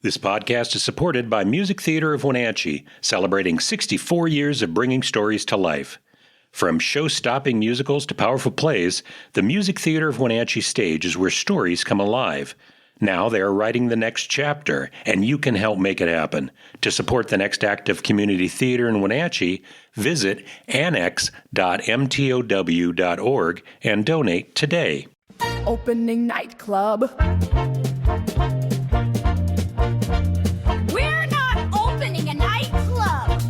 This podcast is supported by Music Theater of Wenatchee, celebrating 64 years of bringing stories to life. From show-stopping musicals to powerful plays, the Music Theater of Wenatchee stage is where stories come alive. Now they are writing the next chapter, and you can help make it happen. To support the next act of community theater in Wenatchee, visit annex.mtow.org and donate today. Opening night club. We're not opening a nightclub.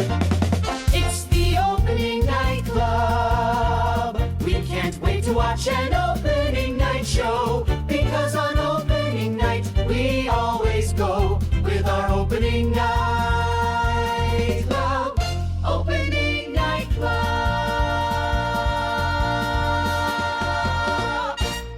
It's the opening night club. We can't wait to watch an opening night show, because on opening night we always go with our opening night club. Opening night club.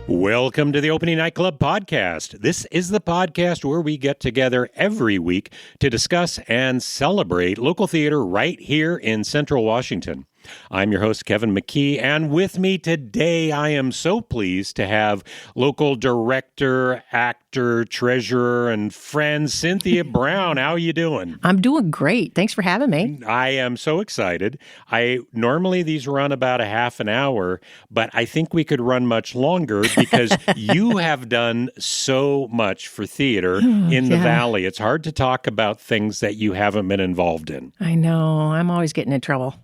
Welcome to the Opening Night Club podcast. This is the podcast where we get together every week to discuss and celebrate local theater right here in Central Washington. I'm your host, Kevin McKee, and with me today, I am so pleased to have local director, actor, treasurer, and friend Cynthia Brown. How are you doing? I'm doing great. Thanks for having me. I am so excited. Normally these run about a half an hour, but I think we could run much longer because you have done so much for theater in the Valley. It's hard to talk about things that you haven't been involved in. I know. I'm always getting in trouble.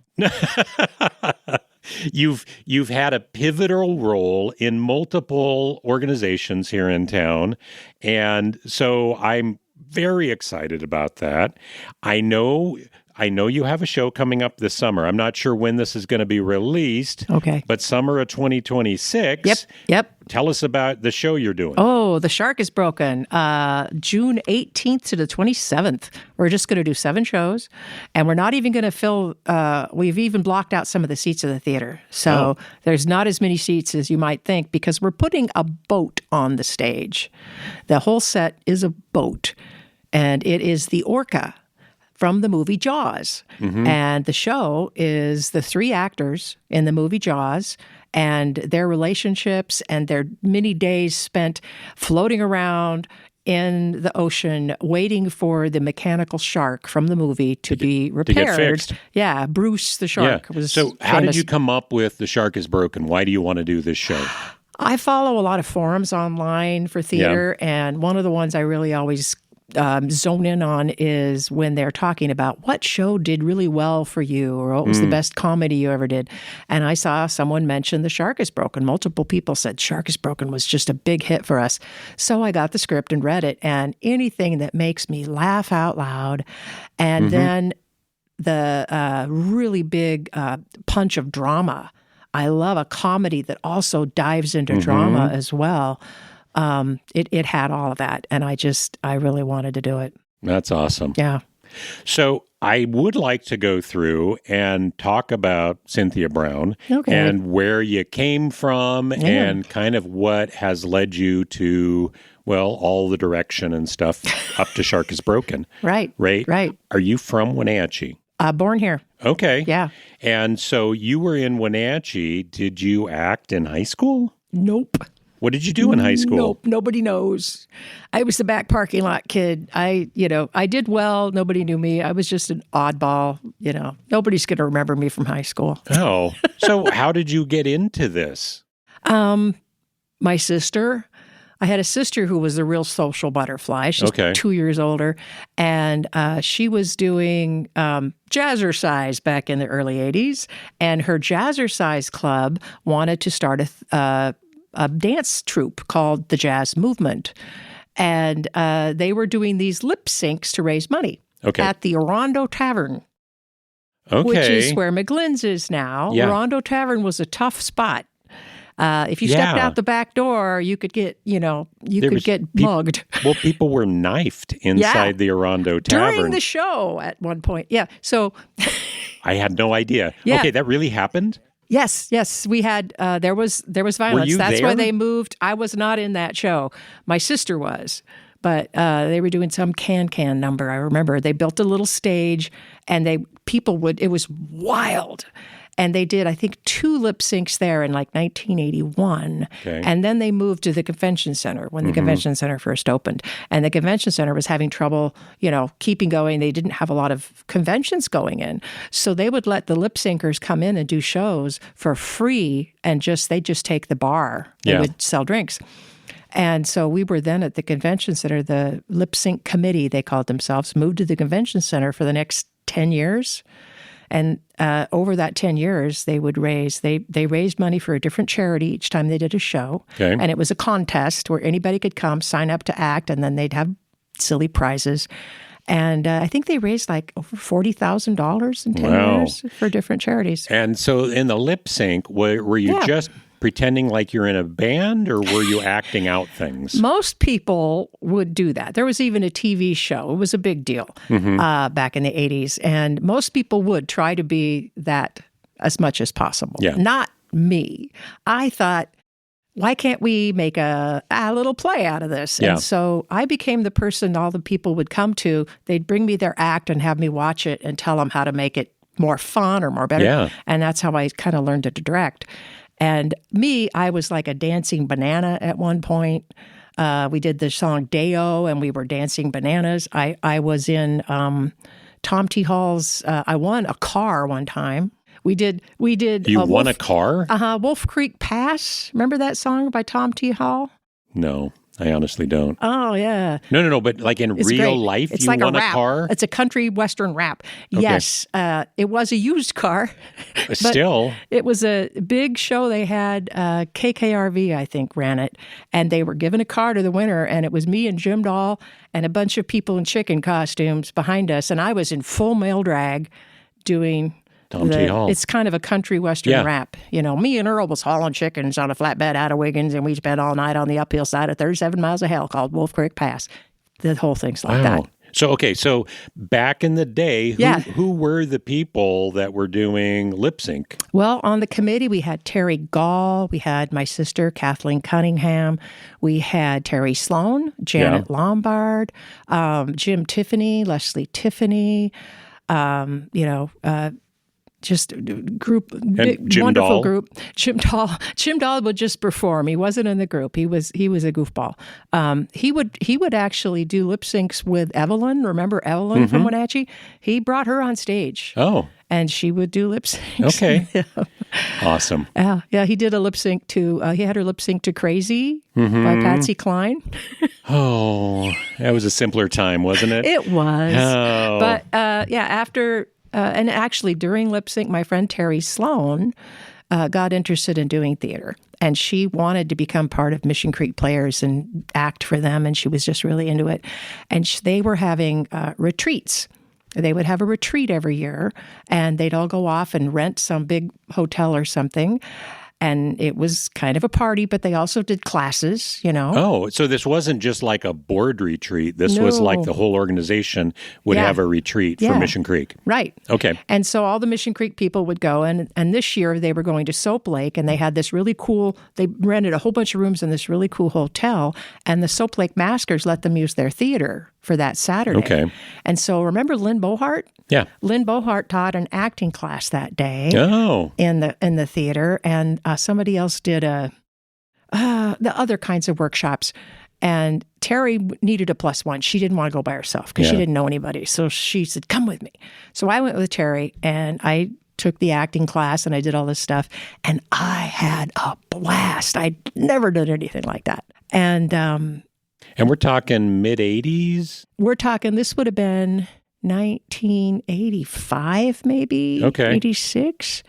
You've had a pivotal role in multiple organizations here in town, and so I'm very excited about that. I know you have a show coming up this summer. I'm not sure when this is going to be released. Okay. But summer of 2026. Yep. Tell us about the show you're doing. Oh, The Shark is Broken. June 18th to the 27th. We're just going to do 7 shows, and we're not even going to fill, we've even blocked out some of the seats of the theater. So there's not as many seats as you might think, because we're putting a boat on the stage. The whole set is a boat, and it is the orca from the movie Jaws. Mm-hmm. And the show is the 3 actors in the movie Jaws and their relationships and their many days spent floating around in the ocean waiting for the mechanical shark from the movie to be repaired. To get fixed. Yeah, Bruce the shark was So how famous. did you come up with The Shark is Broken? Why do you want to do this show? I follow a lot of forums online for theater, and one of the ones I really always zone in on is when they're talking about what show did really well for you, or what was the best comedy you ever did. And I saw someone mention The Shark is Broken. Multiple people said Shark is Broken was just a big hit for us. So I got the script and read it, and anything that makes me laugh out loud, and then the really big punch of drama. I love a comedy that also dives into drama as well. It had all of that, and I really wanted to do it. That's awesome. Yeah. So I would like to go through and talk about Cynthia Brown and where you came from and kind of what has led you to, well, all the direction and stuff up to Shark is Broken. Right. Are you from Wenatchee? Born here. Okay. Yeah. And so you were in Wenatchee. Did you act in high school? Nope. What did you do in high school? Nope, nobody knows. I was the back parking lot kid. I did well. Nobody knew me. I was just an oddball. Nobody's going to remember me from high school. Oh, so how did you get into this? My sister. I had a sister who was a real social butterfly. She's 2 years older, and she was doing jazzercise back in the early 80s, and her jazzercise club wanted to start a dance troupe called the Jazz Movement. And they were doing these lip-syncs to raise money at the Orondo Tavern, which is where McGlynn's is now. Yeah. Orondo Tavern was a tough spot. If you stepped out the back door, you could get, mugged. Well, people were knifed inside the Orondo Tavern. During the show at one point. Yeah. So I had no idea. Yeah. Okay, that really happened? Yes. We had, there was violence. Were you That's there? why they moved. I was not in that show. My sister was. But they were doing some can number. I remember they built a little stage, and it was wild. And they did, I think, 2 lip syncs there in like 1981. Okay. And then they moved to the convention center when the convention center first opened. And the convention center was having trouble, keeping going. They didn't have a lot of conventions going in. So they would let the lip syncers come in and do shows for free, and they'd just take the bar. They would sell drinks. And so we were then at the convention center. The lip sync committee, they called themselves, moved to the convention center for the next 10 years. And over that 10 years, they raised money for a different charity each time they did a show. Okay. And it was a contest where anybody could come, sign up to act, and then they'd have silly prizes. And I think they raised like over $40,000 in 10 years for different charities. And so in the lip sync, were you just pretending like you're in a band, or were you acting out things? Most people would do that. There was even a TV show. It was a big deal back in the 80s. And most people would try to be that as much as possible. Yeah. Not me. I thought, why can't we make a little play out of this? Yeah. And so I became the person all the people would come to. They'd bring me their act and have me watch it and tell them how to make it more fun or more better. Yeah. And that's how I kind of learned to direct. And me, I was like a dancing banana at one point. We did the song Day-O, and we were dancing bananas. I was in Tom T. Hall's, I won a car one time. We did. You won a car? Wolf Creek Pass. Remember that song by Tom T. Hall? No, I honestly don't. Oh, yeah. No, but like in It's real great. life, It's you like won a a rap. car? It's a country western rap. Yes. It was a used car. but Still. It was a big show they had. KKRV, I think, ran it. And they were giving a car to the winner. And it was me and Jim Dahl and a bunch of people in chicken costumes behind us. And I was in full male drag doing... Tom T. Hall. It's kind of a country western rap. Me and Earl was hauling chickens on a flatbed out of Wiggins, and we spent all night on the uphill side of 37 miles of hell called Wolf Creek Pass. The whole thing's like that. So back in the day, who were the people that were doing lip sync? Well, on the committee, we had Terry Gall. We had my sister, Kathleen Cunningham. We had Terry Sloan, Janet Lombard, Jim Tiffany, Leslie Tiffany, just group, big, Jim wonderful Dahl. group. Jim Dahl would just perform. He wasn't in the group. He was a goofball. He would actually do lip syncs with Evelyn. Remember Evelyn from Wenatchee? He brought her on stage. Oh. And she would do lip syncs. Okay. Awesome. Yeah, he did a lip sync to, he had her lip sync to Crazy by Patsy Cline. Oh, that was a simpler time, wasn't it? It was. Oh. But after, and actually during lip sync, my friend Terry Sloan got interested in doing theater. And she wanted to become part of Mission Creek Players and act for them. And she was just really into it. And they were having retreats. They would have a retreat every year, and they'd all go off and rent some big hotel or something. And it was kind of a party, but they also did classes, Oh, so this wasn't just like a board retreat. This was like the whole organization would have a retreat for Mission Creek. Right. Okay. And so all the Mission Creek people would go, and this year they were going to Soap Lake, and they had this really cool, they rented a whole bunch of rooms in this really cool hotel, and the Soap Lake Maskers let them use their theater for that Saturday. Okay. And so remember Lynn Bohart? Yeah. Lynn Bohart taught an acting class that day. Oh. In the theater, and somebody else did the other kinds of workshops. And Terry needed a plus one. She didn't want to go by herself because she didn't know anybody. So she said, "Come with me." So I went with Terry, and I took the acting class, and I did all this stuff, and I had a blast. I'd never done anything like that, and we're talking mid-'80s? We're talking. This would have been 1985, maybe. Okay. 86.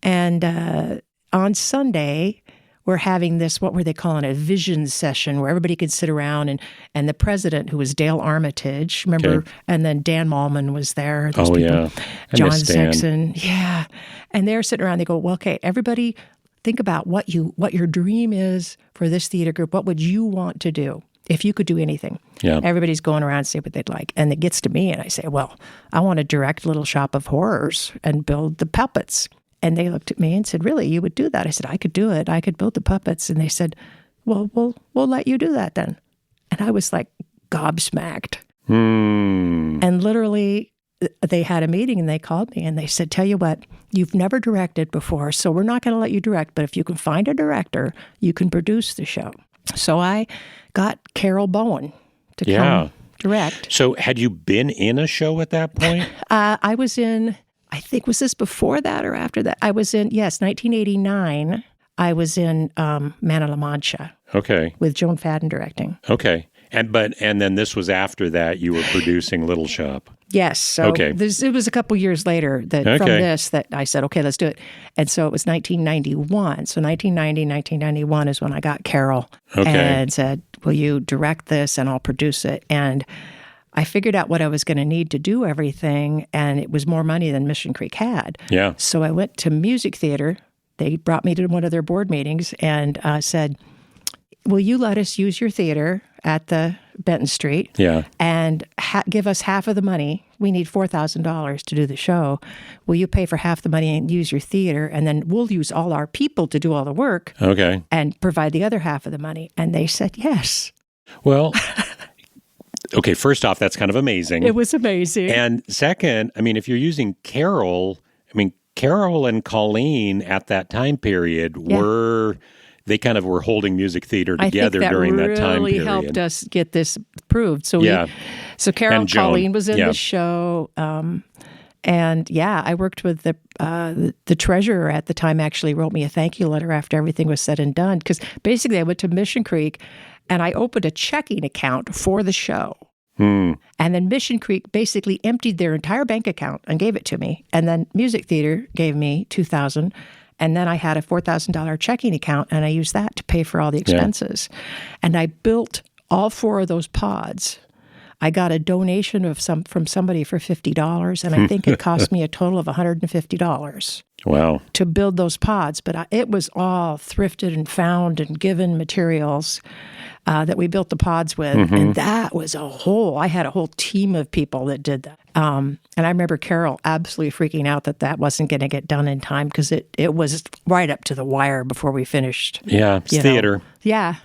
And on Sunday, we're having this, what were they calling it, a vision session where everybody could sit around, and the president, who was Dale Armitage, remember, and then Dan Malman was there. Those people. Yeah. John Sexton. Yeah. And they're sitting around, they go, well, okay, everybody think about what your dream is for this theater group. What would you want to do if you could do anything? Yeah. Everybody's going around and say what they'd like. And it gets to me, and I say, well, I want to direct Little Shop of Horrors and build the puppets. And they looked at me and said, really, you would do that? I said, I could do it. I could build the puppets. And they said, well, we'll let you do that then. And I was like gobsmacked. And literally they had a meeting and they called me and they said, tell you what, you've never directed before, so we're not going to let you direct, but if you can find a director, you can produce the show. So I got Carol Bowen to come direct. So had you been in a show at that point? I was in, I think, was this before that or after that? I was in, 1989, I was in Man of La Mancha. Okay. With Joan Fadden directing. Okay. And then this was after that you were producing Little Shop. Yes. So it was a couple years later that from this that I said, okay, let's do it. And so it was 1991. So 1991 is when I got Carol and said, will you direct this and I'll produce it? And I figured out what I was going to need to do everything, and it was more money than Mission Creek had. Yeah. So I went to music theater. They brought me to one of their board meetings and said, will you let us use your theater at the Benton Street and give us half of the money? We need $4,000 to do the show. Will you pay for half the money and use your theater? And then we'll use all our people to do all the work and provide the other half of the money. And they said yes. Well, okay, first off, that's kind of amazing. It was amazing. And second, I mean, if you're using Carol, Carol and Colleen at that time period were... They kind of were holding music theater together during that time period. Really helped us get this approved. So so Carol and Colleen was in the show, and I worked with the treasurer at the time. Actually, wrote me a thank you letter after everything was said and done. Because basically, I went to Mission Creek, and I opened a checking account for the show. And then Mission Creek basically emptied their entire bank account and gave it to me. And then Music Theater gave me $2,000. And then I had a $4,000 checking account, and I used that to pay for all the expenses. And I built all 4 of those pods. I got a donation from somebody for $50, and I think it cost me a total of $150. Wow. To build those pods. But it was all thrifted and found and given materials that we built the pods with. And that was I had a whole team of people that did that. And I remember Carol absolutely freaking out that wasn't going to get done in time because it was right up to the wire before we finished. Yeah, it's theater. Yeah.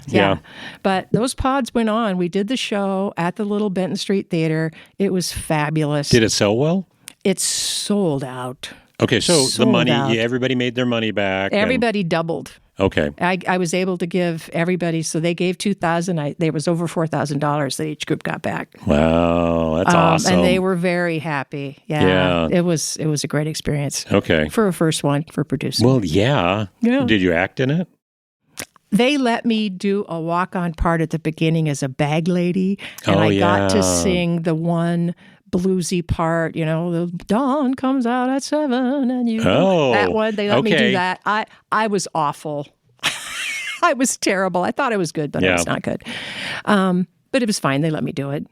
But those pods went on. We did the show at the little Benton Street Theater. It was fabulous. Did it sell well? It sold out. Okay, so the money, everybody made their money back. Everybody doubled. Okay. I was able to give everybody, so they gave $2,000. There was over $4,000 that each group got back. Wow, that's awesome. And they were very happy. Yeah. It was a great experience. Okay. For a first one, for producing. Well, yeah. Did you act in it? They let me do a walk-on part at the beginning as a bag lady, and I got to sing the one bluesy part, the dawn comes out at 7, and that one, they let me do that. I was awful. I was terrible. I thought I was good, but I was not good. But it was fine. They let me do it,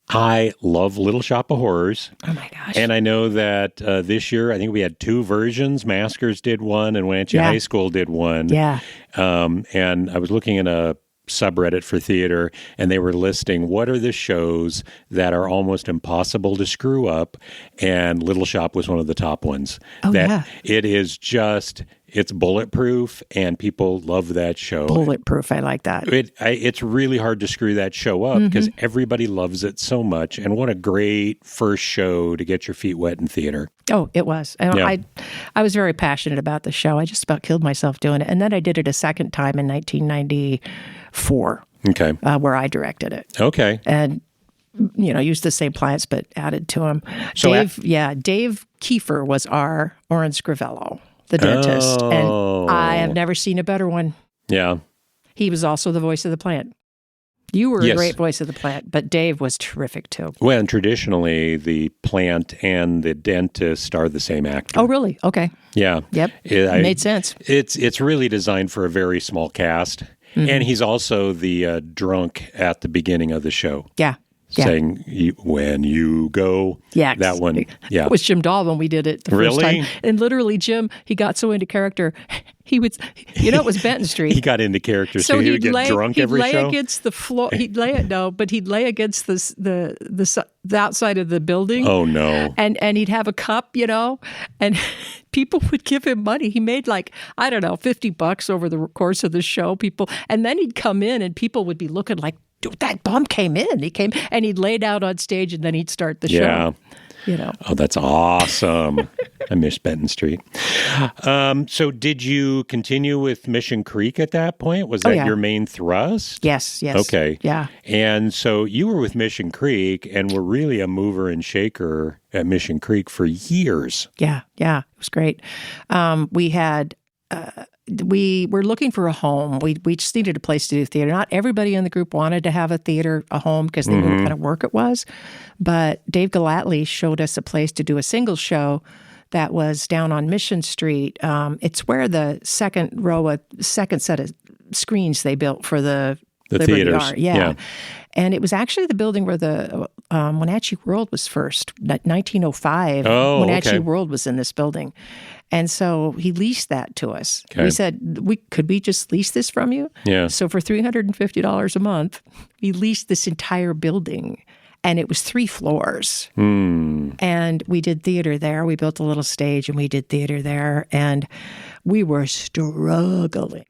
I love Little Shop of Horrors. Oh, my gosh. And I know that this year, I think we had 2 versions. Maskers did one, and Wenatchee High School did one. Yeah. And I was looking in a subreddit for theater, and they were listing what are the shows that are almost impossible to screw up, and Little Shop was one of the top ones. It is just... It's bulletproof, and people love that show. Bulletproof, I like that. It's really hard to screw that show up because everybody loves it so much. And what a great first show to get your feet wet in theater. Oh, it was. And I was very passionate about the show. I just about killed myself doing it. And then I did it a second time in 1994. Okay. Where I directed it. Okay. And used the same plants, but added to them. So Dave Kiefer was our Oren Scrivello, the dentist, and I have never seen a better one. Yeah. He was also the voice of the plant. You were a great voice of the plant, but Dave was terrific too. Well, and traditionally, the plant and the dentist are the same actor. Oh, really? Okay. Yeah. Yep. Made sense. It's really designed for a very small cast, and he's also the drunk at the beginning of the show. Yeah. Saying, when you go, that one. Yeah. It was Jim Dahl when we did it the first time. And literally, Jim, he got so into character, he would, it was Benton Street. He got into character, so he would get drunk every show? He'd lay against the floor. He'd lay against the outside of the building. Oh, no. And he'd have a cup, and people would give him money. He made $50 over the course of the show, and then he'd come in and people would be looking like, dude, that bum came in. He came and he'd laid out on stage, and then he'd start the show. you know. Oh, that's awesome. I miss Benton Street. So did you continue with Mission Creek at that point? Was that your main thrust? Yes. Okay. Yeah. And so you were with Mission Creek and were really a mover and shaker at Mission Creek for years. Yeah. It was great. We were looking for a home. We just needed a place to do theater. Not everybody in the group wanted to have a home because they knew what kind of work it was. But Dave Gallatley showed us a place to do a single show that was down on Mission Street. It's where the second set of screens they built for the Liberty theaters. Art. Yeah. And it was actually the building where the Wenatchee World was first, 1905. Wenatchee World was in this building. And so he leased that to us. Okay. We said, could we just lease this from you? Yeah. So for $350 a month, we leased this entire building. And it was 3 floors. And we did theater there. We built a little stage and we did theater there. And we were struggling.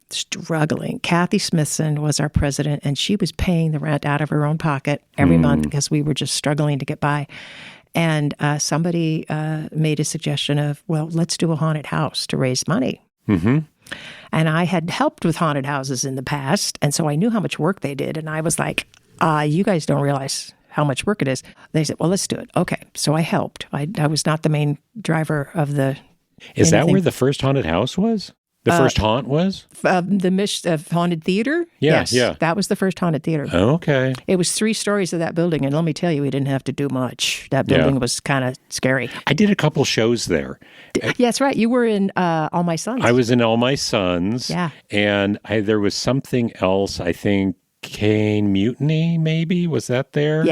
Kathy Smithson was our president, and she was paying the rent out of her own pocket every month because we were just struggling to get by. And somebody made a suggestion of, well, let's do a haunted house to raise money. And I had helped with haunted houses in the past, and so I knew how much work they did. And I was like, you guys don't realize how much work it is. They said, well, let's do it. Okay. So I helped. I was not the main driver of the... Is that where the first haunted house was? The first haunt was? The mission of haunted theater? Yeah, yes, yeah. That was the first haunted theater. Okay. It was 3 stories of that building, and let me tell you, we didn't have to do much. That building was kind of scary. I did a couple shows there. Yeah, that's right. You were in All My Sons. I was in All My Sons. Yeah. And there was something else, I think, Cane Mutiny, maybe? Was that there?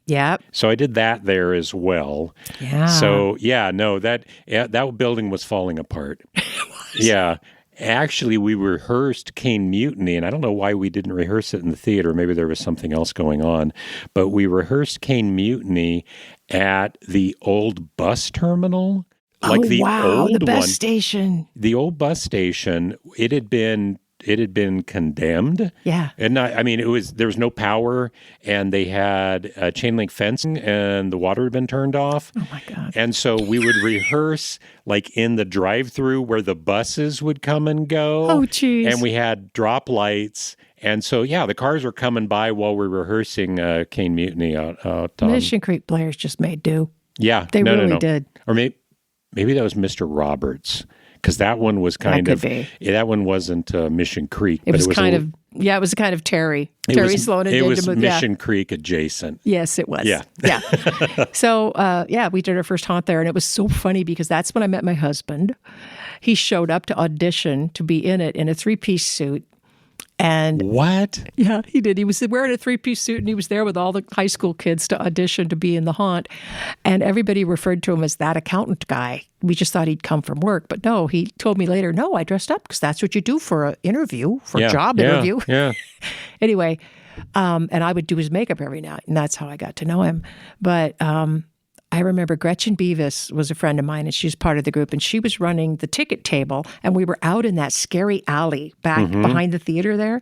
Yeah. So I did that there as well. Yeah. So, that building was falling apart. It was. Yeah. Actually, we rehearsed Cane Mutiny, and I don't know why we didn't rehearse it in the theater. Maybe there was something else going on. But we rehearsed Cane Mutiny at the old bus terminal. The bus station. The old bus station, it had been condemned. Yeah. And there was no power, and they had chain link fencing, and the water had been turned off. Oh my God. And so we would rehearse in the drive-through where the buses would come and go. Oh, geez. And we had drop lights. And so, the cars were coming by while we were rehearsing Cane Mutiny out Mission Creek players just made do. Yeah. They really did. Or maybe that was Mr. Roberts. Because that one was that one wasn't Mission Creek. It was kind of Terry. Terry Sloan and it was Ninja Mission Creek adjacent. Yes, it was. Yeah. So, we did our first haunt there, and it was so funny because that's when I met my husband. He showed up to audition to be in it in a 3-piece suit. And what? Yeah, he did. He was wearing a 3-piece suit, and he was there with all the high school kids to audition to be in the haunt. And everybody referred to him as that accountant guy. We just thought he'd come from work. But no, he told me later, no, I dressed up because that's what you do for an interview, a job interview. Yeah. Anyway, and I would do his makeup every night, and that's how I got to know him. But I remember Gretchen Beavis was a friend of mine, and she was part of the group, and she was running the ticket table, and we were out in that scary alley back behind the theater there.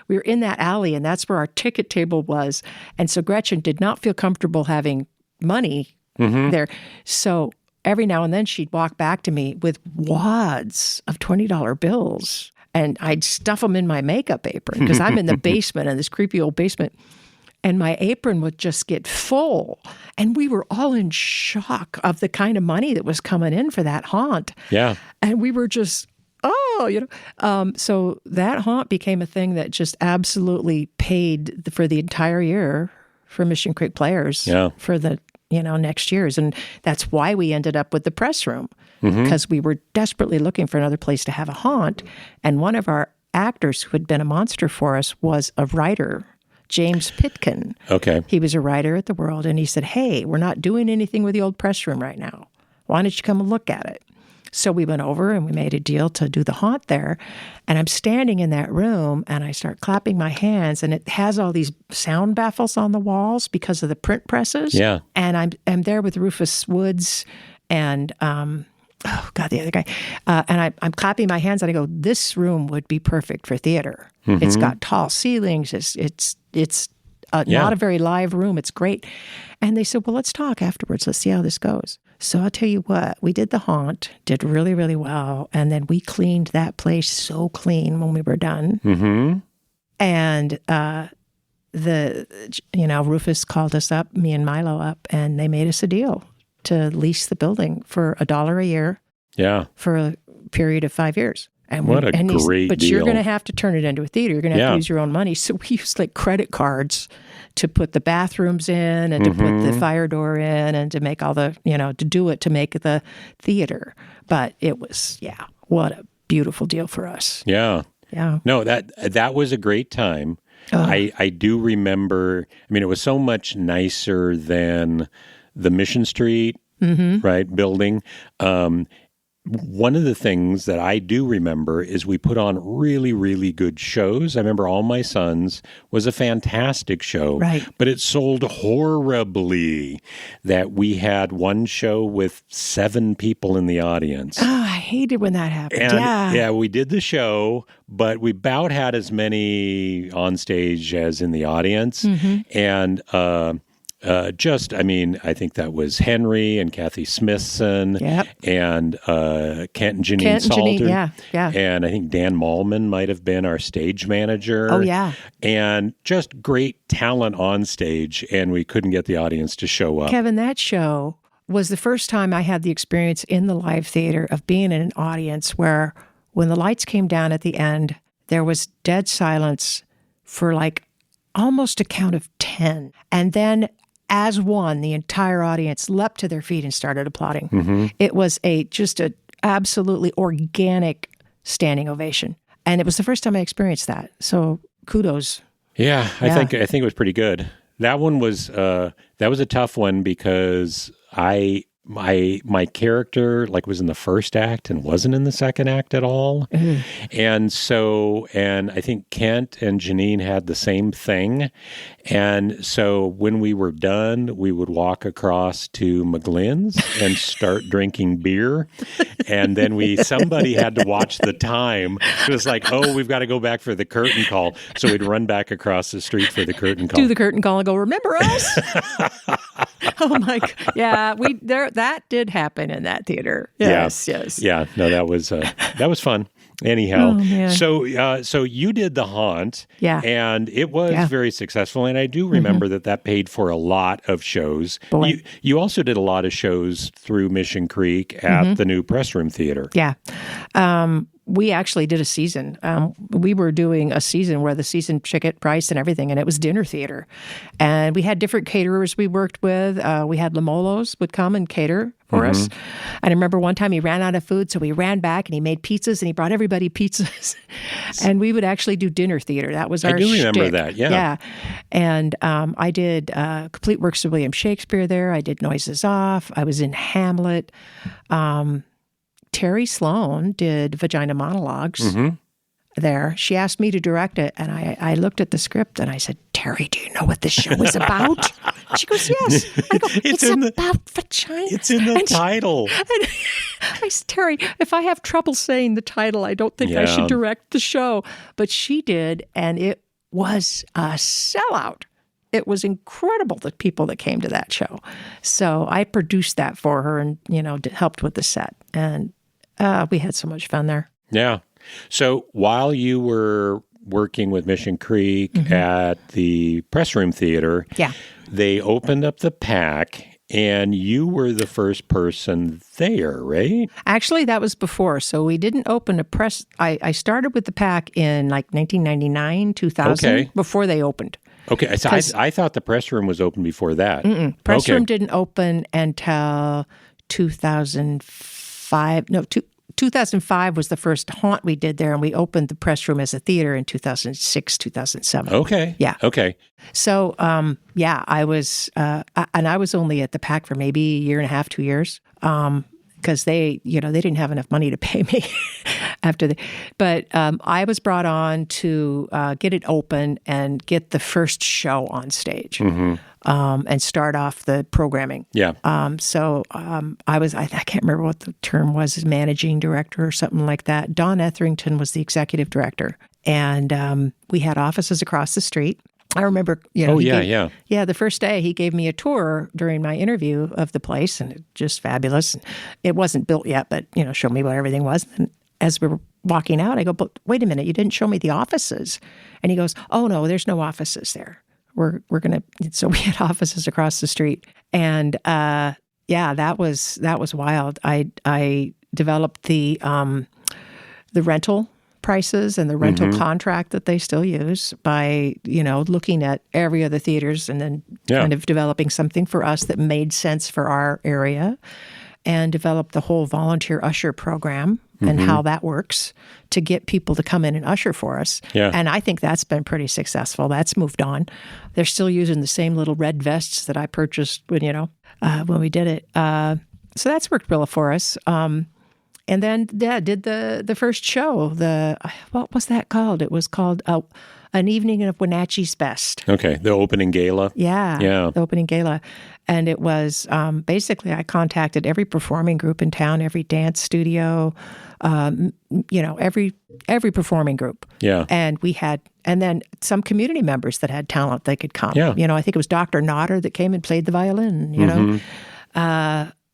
We were in that alley, and that's where our ticket table was. And so Gretchen did not feel comfortable having money there. So every now and then she'd walk back to me with wads of $20 bills, and I'd stuff them in my makeup apron because I'm in the basement, in this creepy old basement. And my apron would just get full. And we were all in shock of the kind of money that was coming in for that haunt. Yeah. And we were just, so that haunt became a thing that just absolutely paid for the entire year for Mission Creek players for the, next years. And that's why we ended up with the press room, because we were desperately looking for another place to have a haunt. And one of our actors who had been a monster for us was a writer, James Pitkin. Okay. He was a writer at the World, and he said, hey, we're not doing anything with the old press room right now. Why don't you come and look at it? So we went over and we made a deal to do the haunt there. And I'm standing in that room, and I start clapping my hands, and it has all these sound baffles on the walls because of the print presses. Yeah. And I'm there with Rufus Woods and the other guy. And I'm clapping my hands, and I go, this room would be perfect for theater. It's got tall ceilings. It's not a very live room. It's great. And they said, well, let's talk afterwards. Let's see how this goes. So I'll tell you what, we did the haunt, did really, really well. And then we cleaned that place so clean when we were done. Mm-hmm. And Rufus called us up, me and Milo up, and they made us a deal to lease the building for $1 a year. Yeah. For a period of 5 years. And what a great but deal. You're going to have to turn it into a theater. You're going to have to use your own money. So we used like credit cards to put the bathrooms in and to put the fire door in and to make all the, to make the theater. But it was, what a beautiful deal for us. Yeah. Yeah. No, that was a great time. I do remember, it was so much nicer than the Mission Street, right, building. One of the things that I do remember is we put on really, really good shows. I remember All My Sons was a fantastic show, right? But it sold horribly that we had one show with 7 people in the audience. Oh, I hated when that happened. And we did the show, but we about had as many on stage as in the audience. And I think that was Henry and Kathy Smithson and Kent and Janine Salter. And I think Dan Malman might have been our stage manager. Oh, yeah. And just great talent on stage, and we couldn't get the audience to show up. Kevin, that show was the first time I had the experience in the live theater of being in an audience where when the lights came down at the end, there was dead silence for like almost a count of 10. And then as one, the entire audience leapt to their feet and started applauding. It was just an absolutely organic standing ovation. And it was the first time I experienced that. So kudos. Yeah, I think it was pretty good. That one was that was a tough one because my character was in the first act and wasn't in the second act at all. And I think Kent and Janine had the same thing. And so when we were done, we would walk across to McGlynn's and start drinking beer. And then somebody had to watch the time. It was like, oh, we've got to go back for the curtain call. So we'd run back across the street for the curtain call. Do the curtain call and go, remember us? Oh my God. Yeah, that did happen in that theater. Yes. Yeah. No, that was fun. Anyhow, so you did the haunt, and it was very successful. And I do remember that paid for a lot of shows. You also did a lot of shows through Mission Creek at the new Press Room Theater. Yeah. We actually did a season. We were doing a season where the season ticket price and everything, and it was dinner theater. And we had different caterers we worked with. We had Lamolos would come and cater for us. And I remember one time he ran out of food, so we ran back and he made pizzas and he brought everybody pizzas. And we would actually do dinner theater. That was our I do remember shtick. that, yeah. Yeah. And I did complete works of William Shakespeare there. I did Noises Off. I was in Hamlet. Terry Sloan did Vagina Monologues there. She asked me to direct it, and I looked at the script, and I said, Terry, do you know what this show is about? She goes, yes. I go, it's about vagina. It's in the title. And I said, Terry, if I have trouble saying the title, I don't think I should direct the show. But she did, and it was a sellout. It was incredible, the people that came to that show. So I produced that for her and, helped with the set. And we had so much fun there. Yeah. So while you were working with Mission Creek at the Press Room Theater, they opened up the PAC, and you were the first person there, right? Actually, that was before. So we didn't open a press. I started with the PAC in 1999, 2000, before they opened. Okay, so I thought the press room was open before that. Press room didn't open until 2005. No, 2005 was the first haunt we did there, and we opened the press room as a theater in 2006, 2007. Okay. Yeah. Okay. So, I was, and I was only at the PAC for maybe a year and a half, 2 years. Because they didn't have enough money to pay me but I was brought on to get it open and get the first show on stage and start off the programming. Yeah. So I can't remember what the term was, as managing director or something like that. Don Etherington was the executive director, and we had offices across the street. I remember, you know. Oh, yeah. Yeah, the first day he gave me a tour during my interview of the place, and it just fabulous. It wasn't built yet, but, you know, showed me what everything was. And as we were walking out, I go, but wait a minute, you didn't show me the offices. And he goes, oh, no, there's no offices there. We're going to, so we had offices across the street. And yeah, that was wild. I developed the rental prices and the rental contract that they still use by, you know, looking at every other theaters and then kind of developing something for us that made sense for our area, and developed the whole volunteer usher program and how that works to get people to come in and usher for us. Yeah. And I think that's been pretty successful. That's moved on. They're still using the same little red vests that I purchased when, you know, when we did it. So that's worked well for us. And then, did the first show. What was that called? It was called An Evening of Wenatchee's Best. Okay, the opening gala. Yeah, the opening gala. And it was basically, I contacted every performing group in town, every dance studio, you know, every performing group. Yeah. And then some community members that had talent, they could come. Yeah. You know, I think it was Dr. Nodder that came and played the violin, you know.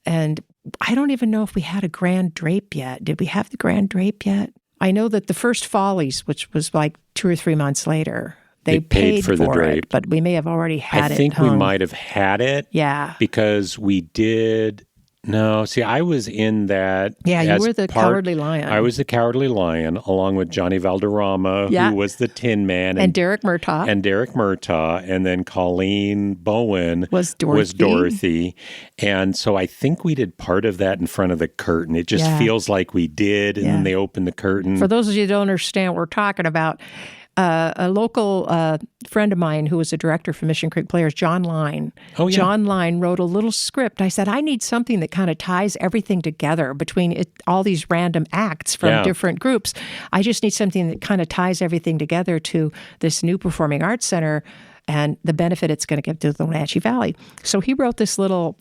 And I don't even know if we had a grand drape yet. Did we have the grand drape yet? I know that the first Follies, which was like 2 or 3 months later, they paid for the drape. It, but we may have already had it. I think we might have had it. Yeah. Because we did. No, see, I was in that. Yeah, you were the Cowardly Lion. I was the Cowardly Lion, along with Johnny Valderrama, who was the Tin Man. And Derek Murtaugh. And then Colleen Bowen was Dorothy. And so I think we did part of that in front of the curtain. It just feels like we did, and then they opened the curtain. For those of you who don't understand what we're talking about, a local friend of mine who was a director for Mission Creek Players, John Line. Oh, yeah. John Line wrote a little script. I said, I need something that kind of ties everything together between all these random acts from different groups. I just need something that kind of ties everything together to this new performing arts center and the benefit it's going to give to the Wenatchee Valley. So he wrote this little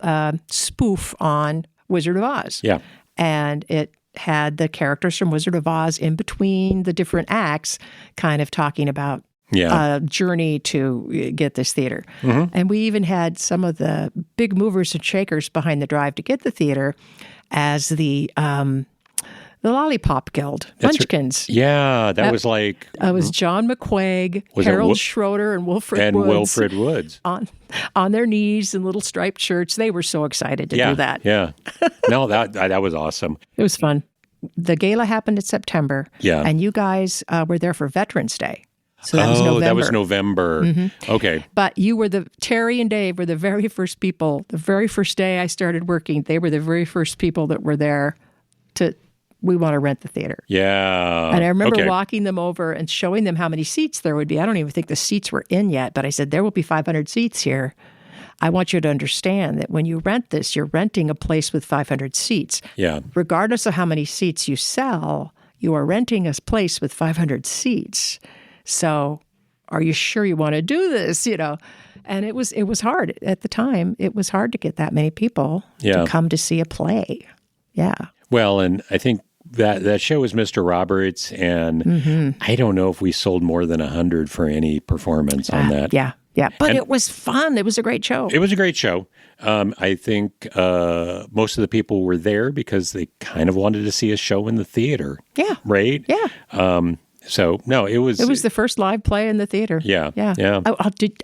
spoof on Wizard of Oz. Yeah. And it had the characters from Wizard of Oz in between the different acts kind of talking about a journey to get this theater. And we even had some of the big movers and shakers behind the drive to get the theater as the Lollipop Guild, Munchkins. Yeah, that was like... It was John McQuaig, Harold Schroeder, and Wilfred Woods. On their knees in little striped shirts. They were so excited to do that. Yeah. No, that was awesome. It was fun. The gala happened in September. Yeah. And you guys were there for Veterans Day. So that was November. That was November. Okay. But Terry and Dave were the very first people. The very first day I started working, they were the very first people that were there we want to rent the theater. Yeah. And I remember walking them over and showing them how many seats there would be. I don't even think the seats were in yet, but I said, there will be 500 seats here. I want you to understand that when you rent this, you're renting a place with 500 seats. Yeah. Regardless of how many seats you sell, you are renting a place with 500 seats. So are you sure you want to do this? You know, and it was hard at the time. It was hard to get that many people to come to see a play. Yeah. Well, and I think that show was Mr. Roberts, and I don't know if we sold more than 100 for any performance on that. Yeah. But it was fun. It was a great show. It was a great show. I think most of the people were there because they kind of wanted to see a show in the theater. Yeah. Right? Yeah. So, no, it was... It was the first live play in the theater. Yeah. I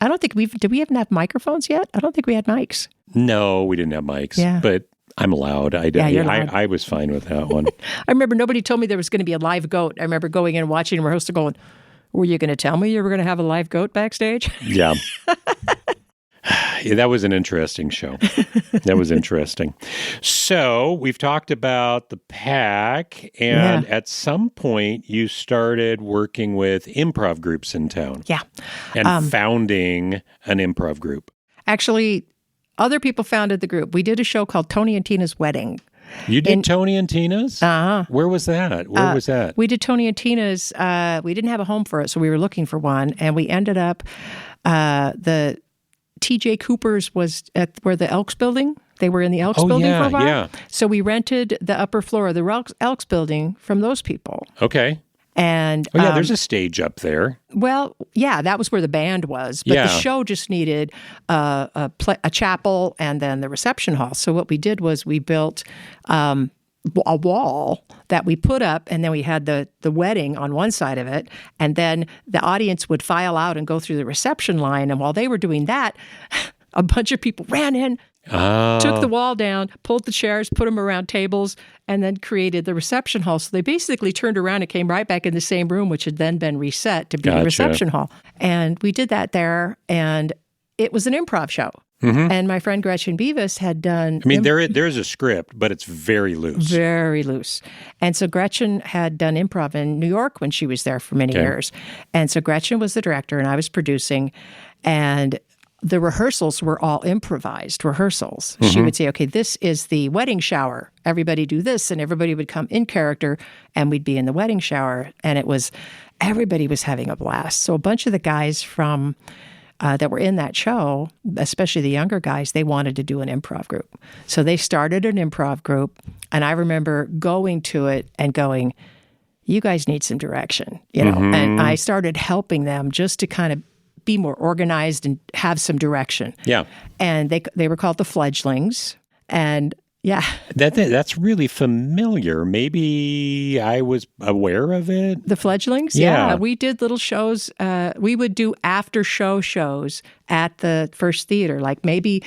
don't think did we even have microphones yet? I don't think we had mics. No, we didn't have mics. Yeah. But I'm allowed. You're allowed. I was fine with that one. I remember nobody told me there was going to be a live goat. I remember going in and watching rehearsal going, were you going to tell me you were going to have a live goat backstage? Yeah. That was an interesting show. That was interesting. So we've talked about the PAC, and at some point you started working with improv groups in town. Yeah. And founding an improv group. Actually, other people founded the group. We did a show called Tony and Tina's Wedding. You did Tony and Tina's? Uh-huh. Where was that? Where was that? We did Tony and Tina's. We didn't have a home for it, so we were looking for one. And we ended up, the TJ Cooper's was at where the Elks building. They were in the Elks building for a while. Yeah. So we rented the upper floor of the Elks building from those people. Okay. And Oh, yeah, there's a stage up there. well, yeah, that was where the band was. But Yeah. the show just needed a chapel and then the reception hall. So what we did was we built a wall that we put up, and then we had the wedding on one side of it. And then the audience would file out and go through the reception line. And while they were doing that, a bunch of people ran in, took the wall down, pulled the chairs, put them around tables, and then created the reception hall. So they basically turned around and came right back in the same room, which had then been reset to be the reception hall. And we did that there, and it was an improv show. And my friend Gretchen Beavis had done... I mean, there's a script, but it's very loose. Very loose. And so Gretchen had done improv in New York when she was there for many years. And so Gretchen was the director, and I was producing, and the rehearsals were all improvised rehearsals. She would say, okay, this is the wedding shower. Everybody do this, and everybody would come in character, and we'd be in the wedding shower. And everybody was having a blast. So a bunch of the guys from... that were in that show, especially the younger guys, they wanted to do an improv group. So they started an improv group, and I remember going to it and going, you guys need some direction, you know? And I started helping them just to kind of be more organized and have some direction. Yeah. And they were called the Fledglings, and yeah. That's really familiar. Maybe I was aware of it. The Fledglings? Yeah. We did little shows. We would do after shows at the First Theater, like maybe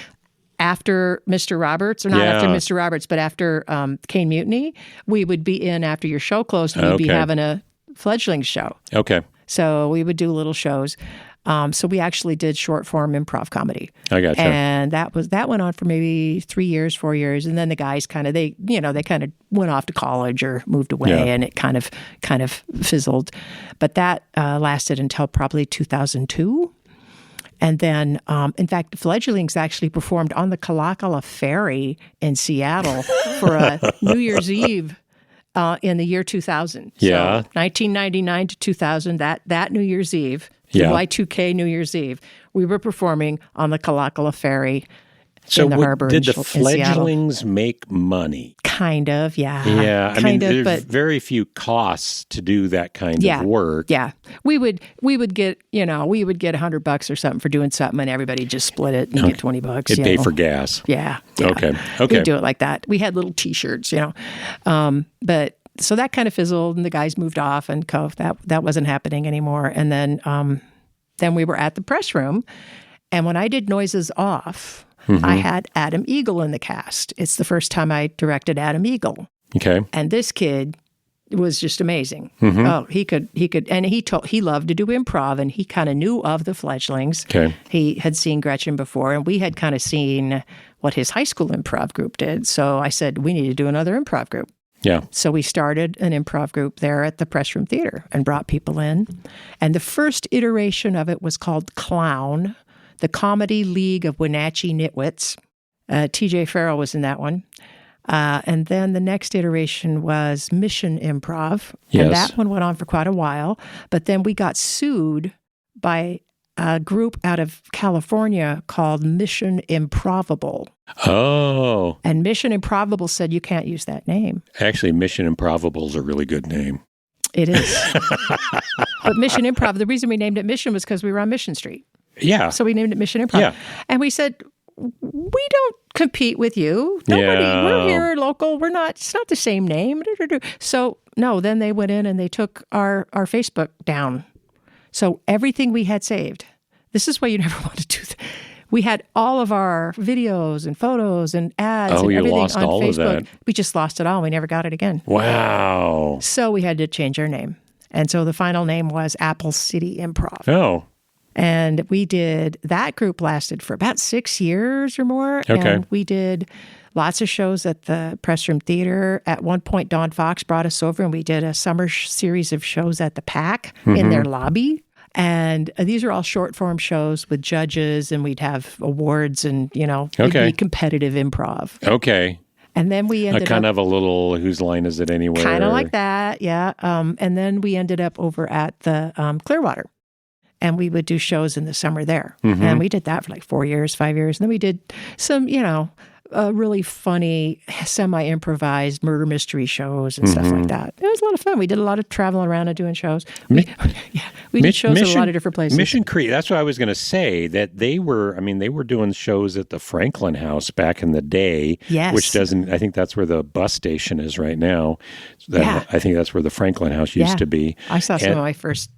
after Mr. Roberts, or not after Mr. Roberts, but after Cane Mutiny. We would be in after your show closed, and we'd be having a Fledglings show. Okay. So we would do little shows. So we actually did short form improv comedy. I gotcha. And that went on for maybe 3 years, 4 years, and then the guys kind of went off to college or moved away, and it kind of fizzled. But that lasted until probably 2002. And then, in fact, the Fledglings actually performed on the Kalakala Ferry in Seattle for a New Year's Eve in the year 2000. Yeah. So 1999 to 2000, that New Year's Eve, Yeah. Y2K New Year's Eve, we were performing on the Kalakala Ferry So in the harbor did the in Seattle. Fledglings make money? Kind of, yeah. Yeah, I mean, there's but very few costs to do that kind of work. Yeah, we would get $100 or something for doing something, and everybody just split it and get $20. It'd pay for gas. Yeah. Okay. We'd do it like that. We had little T-shirts, but so that kind of fizzled, and the guys moved off, and that wasn't happening anymore. And then we were at the press room, and when I did Noises Off, I had Adam Eagle in the cast. It's the first time I directed Adam Eagle. Okay. And this kid was just amazing. Oh, he could, and he loved to do improv, and he kind of knew of the Fledglings. Okay. He had seen Gretchen before, and we had kind of seen what his high school improv group did. So I said, we need to do another improv group. Yeah. So we started an improv group there at the Press Room Theater and brought people in. And the first iteration of it was called Clown, the Comedy League of Wenatchee Nitwits. TJ Farrell was in that one. And then the next iteration was Mission Improv. Yes. And that one went on for quite a while. But then we got sued by a group out of California called Mission Improbable. Oh. And Mission Improbable said, you can't use that name. Actually, Mission Improbable is a really good name. It is. But Mission Improv, the reason we named it Mission was because we were on Mission Street. Yeah. So we named it Mission Improv. Yeah. And we said, we don't compete with you. We're here local. We're not, it's not the same name. So no, then they went in and they took our Facebook down. So everything we had saved, this is why you never want to do that. We had all of our videos and photos and ads and everything lost on all Facebook. of that. We just lost it all. We never got it again. Wow. So we had to change our name. And so the final name was Apple City Improv. Oh. And we did, that group lasted for about 6 years or more. Okay. And we did lots of shows at the Press Room Theater. At one point, Dawn Fox brought us over and we did a summer series of shows at the PAC in their lobby. And these are all short form shows with judges, and we'd have awards and, it'd be competitive improv. Okay. And then we ended kind up of a little, whose line is it anyway? kind of like that, yeah. And then we ended up over at the Clearwater. And we would do shows in the summer there. And we did that for like 4 years, 5 years. And then we did some, really funny, semi-improvised murder mystery shows and stuff like that. It was a lot of fun. We did a lot of traveling around and doing shows. We did shows in a lot of different places. Mission Creek. That's what I was going to say. That they were doing shows at the Franklin House back in the day. Yes. Which doesn't. I think that's where the bus station is right now. I think that's where the Franklin House used to be. I saw some of my first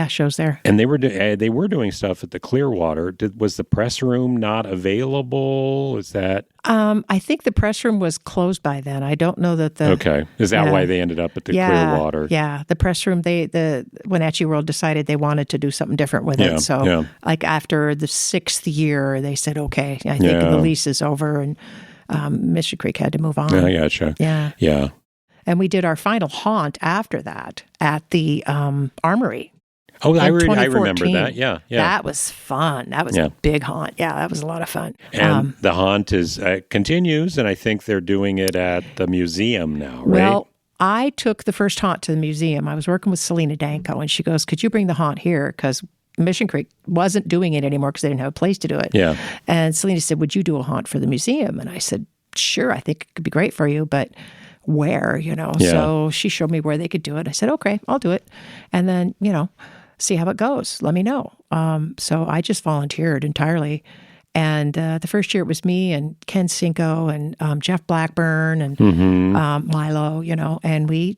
shows there. And they were doing stuff at the Clearwater. Was the press room not available? Is that? I think the press room was closed by then. I don't know that the. Okay, is that why they ended up at the Clearwater? Yeah, the press room. The Wenatchee World decided they wanted to do something different with it. So, like after the 6th year, they said, "Okay, I think the lease is over," and Mission Creek had to move on. I gotcha. Yeah. And we did our final haunt after that at the Armory. Oh, I remember that. Yeah. That was fun. That was a big haunt. Yeah, that was a lot of fun. And the haunt continues, and I think they're doing it at the museum now, right? Well, I took the first haunt to the museum. I was working with Selena Danko, and she goes, "Could you bring the haunt here?" Because Mission Creek wasn't doing it anymore because they didn't have a place to do it. Yeah. And Selena said, "Would you do a haunt for the museum?" And I said, "Sure, I think it could be great for you, but where, Yeah. So she showed me where they could do it. I said, "Okay, I'll do it." And then, see how it goes. Let me know. So I just volunteered entirely. And the first year it was me and Ken Cinco and Jeff Blackburn and Milo, and we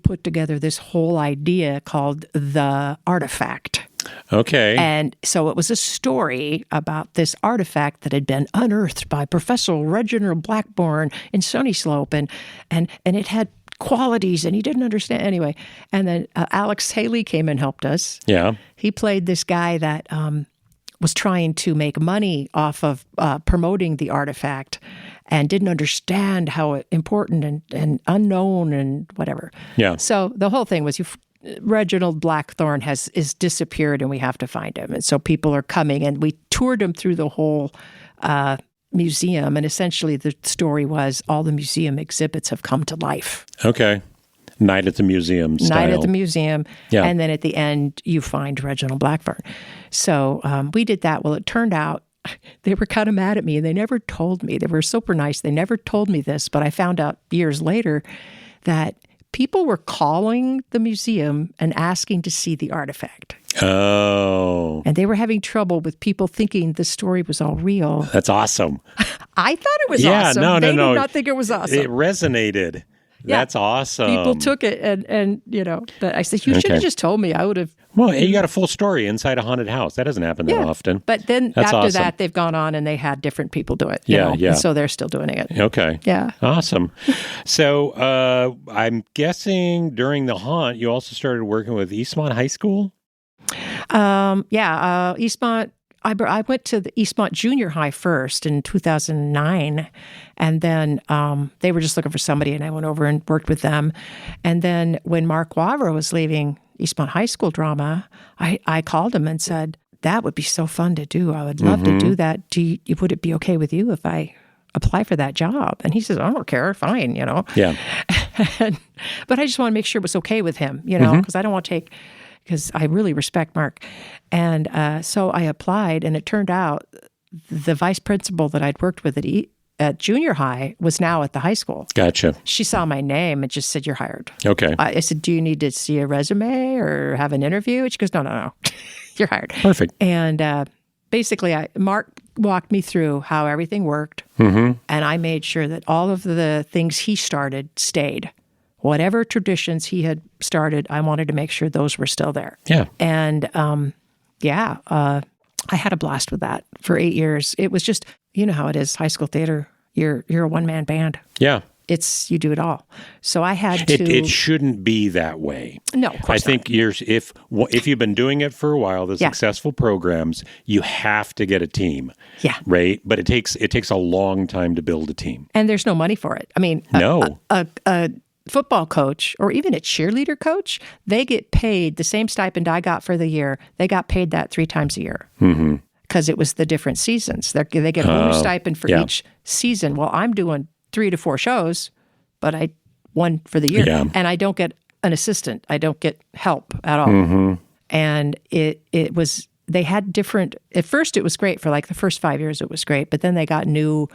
put together this whole idea called The Artifact. Okay. And so it was a story about this artifact that had been unearthed by Professor Reginald Blackburn in Sunny Slope, and it had qualities, and he didn't understand anyway. And then Alex Haley came and helped us. Yeah. He played this guy that was trying to make money off of promoting the artifact and didn't understand how important and unknown and whatever. Yeah. So the whole thing was Reginald Blackthorne is disappeared, and we have to find him. And so people are coming, and we toured him through the whole museum, and essentially the story was all the museum exhibits have come to life. Okay. Night at the museum style. Night at the museum. Yeah. And then at the end, you find Reginald Blackburn. So we did that. Well, it turned out they were kind of mad at me, and they never told me. They were super nice. They never told me this, but I found out years later that people were calling the museum and asking to see the artifact. Oh. And they were having trouble with people thinking the story was all real. That's awesome. I thought it was awesome. No. They did not think it was awesome. It resonated. Yeah. That's awesome. People took it, and but I said, you should have just told me. I would have. Well, you got a full story inside a haunted house. That doesn't happen that often. But then That's after awesome. that, they've gone on and they had different people do it. Yeah. And so they're still doing it. Okay. Yeah. Awesome. So I'm guessing during the haunt, you also started working with Eastmont High School? Eastmont. I went to the Eastmont Junior High first in 2009, and then they were just looking for somebody, and I went over and worked with them. And then when Mark Wavro was leaving Eastmont High School drama, I called him and said, that would be so fun to do. I would love to do that. Would it be okay with you if I apply for that job? And he says, I don't care, fine, Yeah. But I just want to make sure it was okay with him, because I don't want to take... because I really respect Mark. And so I applied, and it turned out the vice principal that I'd worked with at junior high was now at the high school. Gotcha. She saw my name and just said, you're hired. Okay. I said, do you need to see a resume or have an interview? And she goes, no. You're hired. Perfect. And basically, Mark walked me through how everything worked, and I made sure that all of the things he started stayed. Whatever traditions he had started, I wanted to make sure those were still there. Yeah. And I had a blast with that for 8 years. It was just, you know how it is, high school theater. You're a one-man band. Yeah. You do it all. So I had to. It shouldn't be that way. No, of course I think if you've been doing it for a while, the successful programs, you have to get a team. Yeah. Right. But it takes a long time to build a team. And there's no money for it. I mean, no. A football coach or even a cheerleader coach, they get paid the same stipend I got for the year. They got paid that 3 times a year because it was the different seasons. They get a whole new stipend for each season. Well, I'm doing 3 to 4 shows, but I won for the year. Yeah. And I don't get an assistant. I don't get help at all. And it was, they had different, at first it was great for like the first 5 years, it was great. But then they got new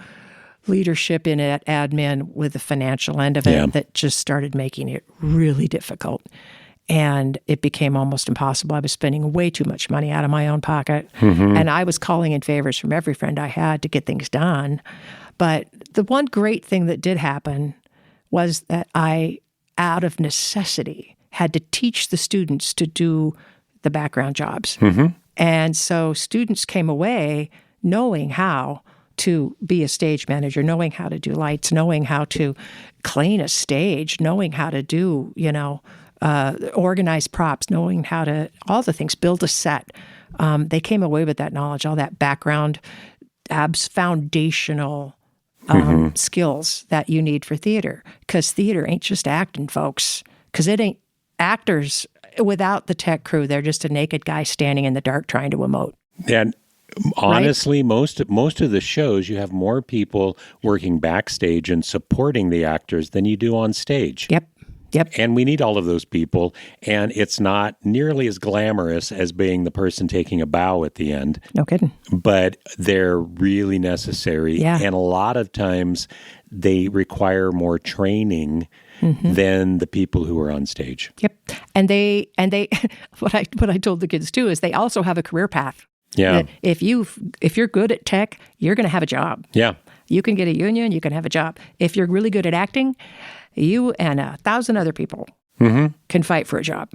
leadership in admin with the financial end of it that just started making it really difficult. And it became almost impossible. I was spending way too much money out of my own pocket. And I was calling in favors from every friend I had to get things done. But the one great thing that did happen was that I, out of necessity, had to teach the students to do the background jobs. And so students came away knowing how to be a stage manager, knowing how to do lights, knowing how to clean a stage, knowing how to do, organize props, knowing how to, all the things, build a set. They came away with that knowledge, all that background, foundational skills that you need for theater. Because theater ain't just acting, folks. Because it ain't actors without the tech crew. They're just a naked guy standing in the dark trying to emote. And honestly, most of the shows, you have more people working backstage and supporting the actors than you do on stage. Yep. And we need all of those people, and it's not nearly as glamorous as being the person taking a bow at the end. No kidding. But they're really necessary. Yeah. And a lot of times they require more training than the people who are on stage. Yep. And they what I told the kids too is they also have a career path. Yeah. If you're good at tech, you're going to have a job. Yeah. You can get a union, you can have a job. If you're really good at acting, you and 1,000 other people can fight for a job,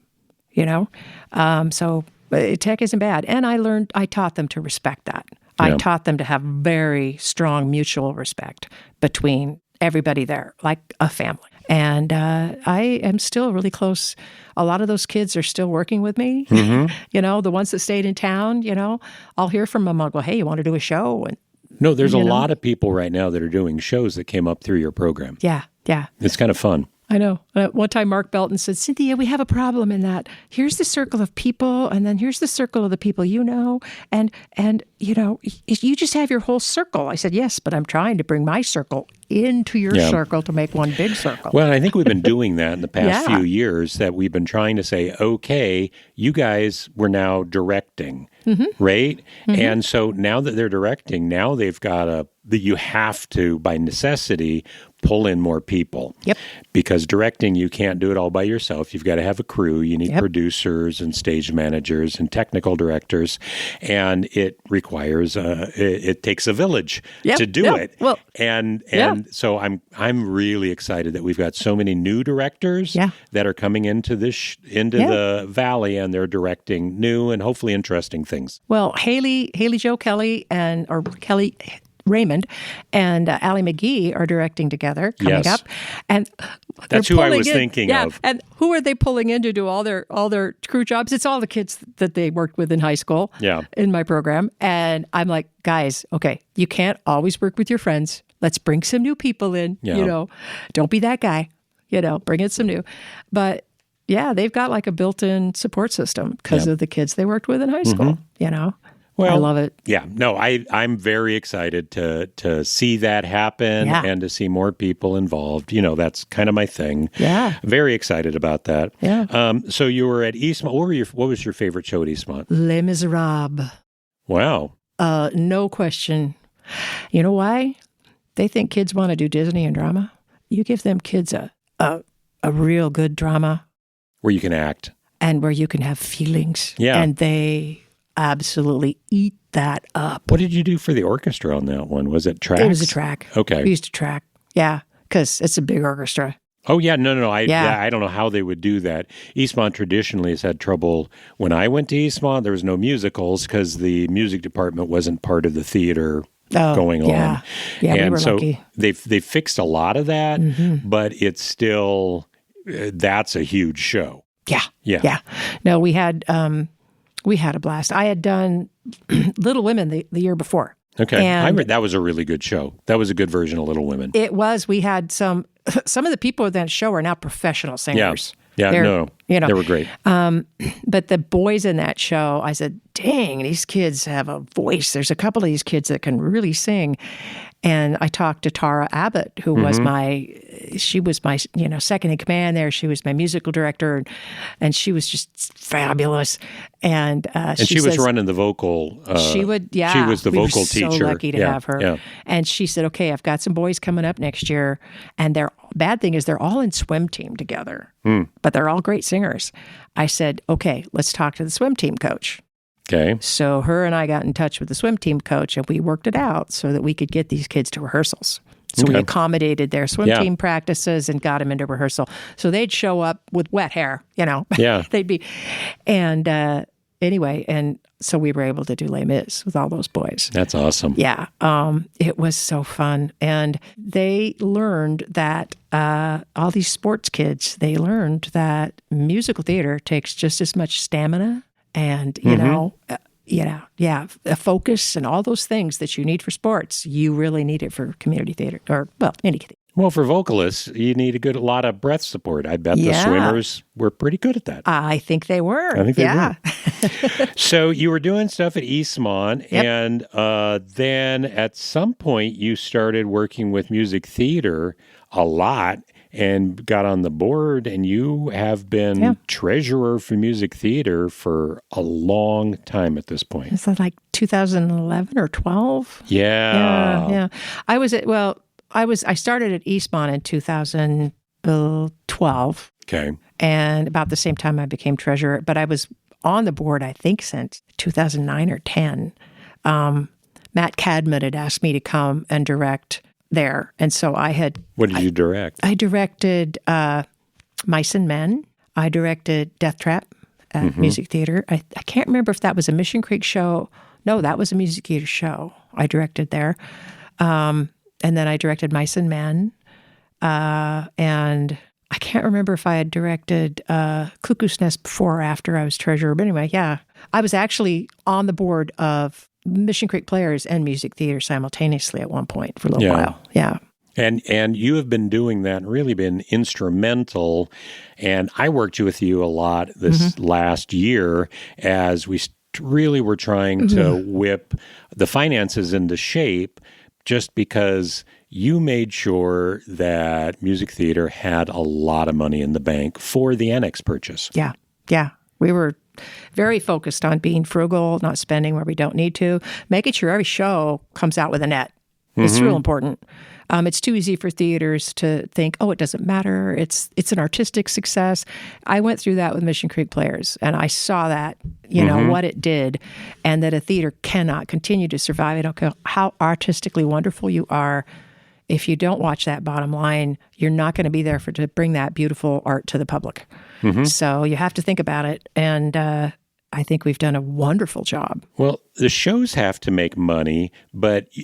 So tech isn't bad. And I taught them to respect that. I taught them to have very strong mutual respect between everybody there, like a family. And I am still really close. A lot of those kids are still working with me. The ones that stayed in town, I'll hear from them. I'll go, hey, you want to do a show? And no, there's a lot of people right now that are doing shows that came up through your program. Yeah. It's kind of fun. I know. One time Mark Belton said, Cynthia, we have a problem in that here's the circle of people, and then here's the circle of the people and you just have your whole circle. I said, yes, but I'm trying to bring my circle into your circle to make one big circle. Well, I think we've been doing that in the past few years, that we've been trying to say, okay, you guys were now directing, right? And so now that they're directing, now they've got you have to, by necessity, pull in more people. Yep. Because directing, you can't do it all by yourself. You've got to have a crew. You need producers and stage managers and technical directors. And it requires, it takes a village to do it. Well, and so I'm really excited that we've got so many new directors that are coming into the Valley, and they're directing new and hopefully interesting things. Well, Haley Jo Kelly or Kelly Raymond and Allie McGee are directing together coming up, and that's who I was thinking of. And who are they pulling in to do all their crew jobs? It's all the kids that they worked with in high school. In my program, and I'm like, guys, okay, you can't always work with your friends. Let's bring some new people in. Don't be that guy. Bring in some new, but. Yeah, they've got like a built-in support system because of the kids they worked with in high school, Well, I love it. Yeah, no, I'm very excited to see that happen and to see more people involved. That's kind of my thing. Yeah. Very excited about that. Yeah. So you were at Eastmont. What was your favorite show at Eastmont? Les Miserables. Wow. No question. You know why? They think kids want to do Disney and drama. You give them kids a real good drama. Where you can act. And where you can have feelings. Yeah. And they absolutely eat that up. What did you do for the orchestra on that one? Was it tracks? It was a track. Okay. We used to track. Yeah, because it's a big orchestra. Oh, yeah. No. I don't know how they would do that. Eastmont traditionally has had trouble. When I went to Eastmont, there was no musicals because the music department wasn't part of the theater going on. Yeah, and we were so lucky. They fixed a lot of that, but it's still, that's a huge show. Yeah. No, we had a blast. I had done Little Women the year before. Okay. That was a really good show. That was a good version of Little Women. It was. We had some of the people in that show are now professional singers. Yeah, they were great. But the boys in that show, I said, dang, these kids have a voice. There's a couple of these kids that can really sing. And I talked to Tara Abbott, who was she was my, second in command there. She was my musical director, and she was just fabulous. And she was running the vocal. She was the vocal teacher. teacher. So lucky to have her. Yeah. And she said, "Okay, I've got some boys coming up next year, and their bad thing is they're all in swim team together, but they're all great singers." I said, "Okay, let's talk to the swim team coach." Okay. So her and I got in touch with the swim team coach, and we worked it out so that we could get these kids to rehearsals. So we accommodated their swim team practices and got them into rehearsal. So they'd show up with wet hair, Yeah. They'd be, and anyway, and so we were able to do Les Mis with all those boys. That's awesome. Yeah. It was so fun. And they learned that, all these sports kids, they learned that musical theater takes just as much stamina and, a focus and all those things that you need for sports. You really need it for community theater any theater. Well, for vocalists, you need a lot of breath support. I bet the swimmers were pretty good at that. I think they were. I think they were. So you were doing stuff at Eastmont, and then at some point you started working with music theater a lot and got on the board, and you have been treasurer for music theater for a long time at this point. Is that like 2011 or 12? Yeah. I started at Eastmont in 2012. Okay. And about the same time I became treasurer, but I was on the board, I think, since 2009 or 10. Matt Cadman had asked me to come and direct there. And so What did you direct? I directed Mice and Men. I directed Death Trap at Music Theater. I can't remember if that was a Mission Creek show. No, that was a Music Theater show I directed there. And then I directed Mice and Men. And I can't remember if I had directed Cuckoo's Nest before or after I was treasurer. But anyway, I was actually on the board of Mission Creek Players and Music Theater simultaneously at one point for a little while. Yeah. And you have been doing that and really been instrumental. And I worked with you a lot this last year as we really were trying to whip the finances into shape, just because you made sure that music theater had a lot of money in the bank for the Annex purchase. Yeah. We were very focused on being frugal, not spending where we don't need to, making sure every show comes out with a net. It's real important. It's too easy for theaters to think, oh, it doesn't matter. It's an artistic success. I went through that with Mission Creek Players, and I saw that, what it did, and that a theater cannot continue to survive. I don't care how artistically wonderful you are. If you don't watch that bottom line, you're not going to be there to bring that beautiful art to the public. So you have to think about it. And I think we've done a wonderful job. Well, the shows have to make money,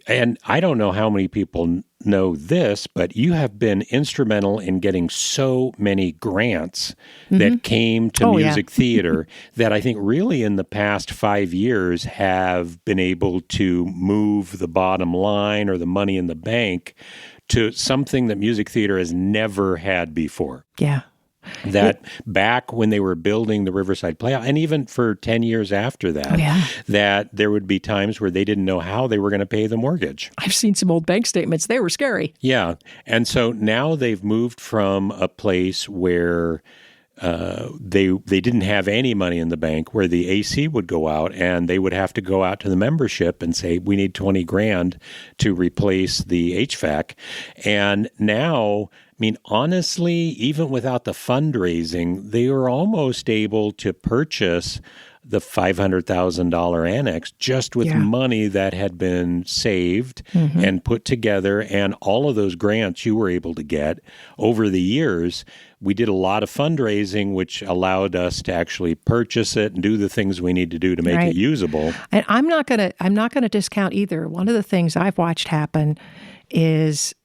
and I don't know how many people know this, but you have been instrumental in getting so many grants that came to music theater that I think really in the past 5 years have been able to move the bottom line or the money in the bank to something that music theater has never had before. Yeah. That back when they were building the Riverside Playhouse, and even for 10 years after that, that there would be times where they didn't know how they were going to pay the mortgage. I've seen some old bank statements. They were scary. Yeah. And so now they've moved from a place where they didn't have any money in the bank, where the AC would go out and they would have to go out to the membership and say, we need 20 grand to replace the HVAC. And now, I mean, honestly, even without the fundraising, they were almost able to purchase the $500,000 annex just with money that had been saved and put together. And all of those grants you were able to get over the years, we did a lot of fundraising, which allowed us to actually purchase it and do the things we need to do to make it usable. And I'm not gonna discount either. One of the things I've watched happen is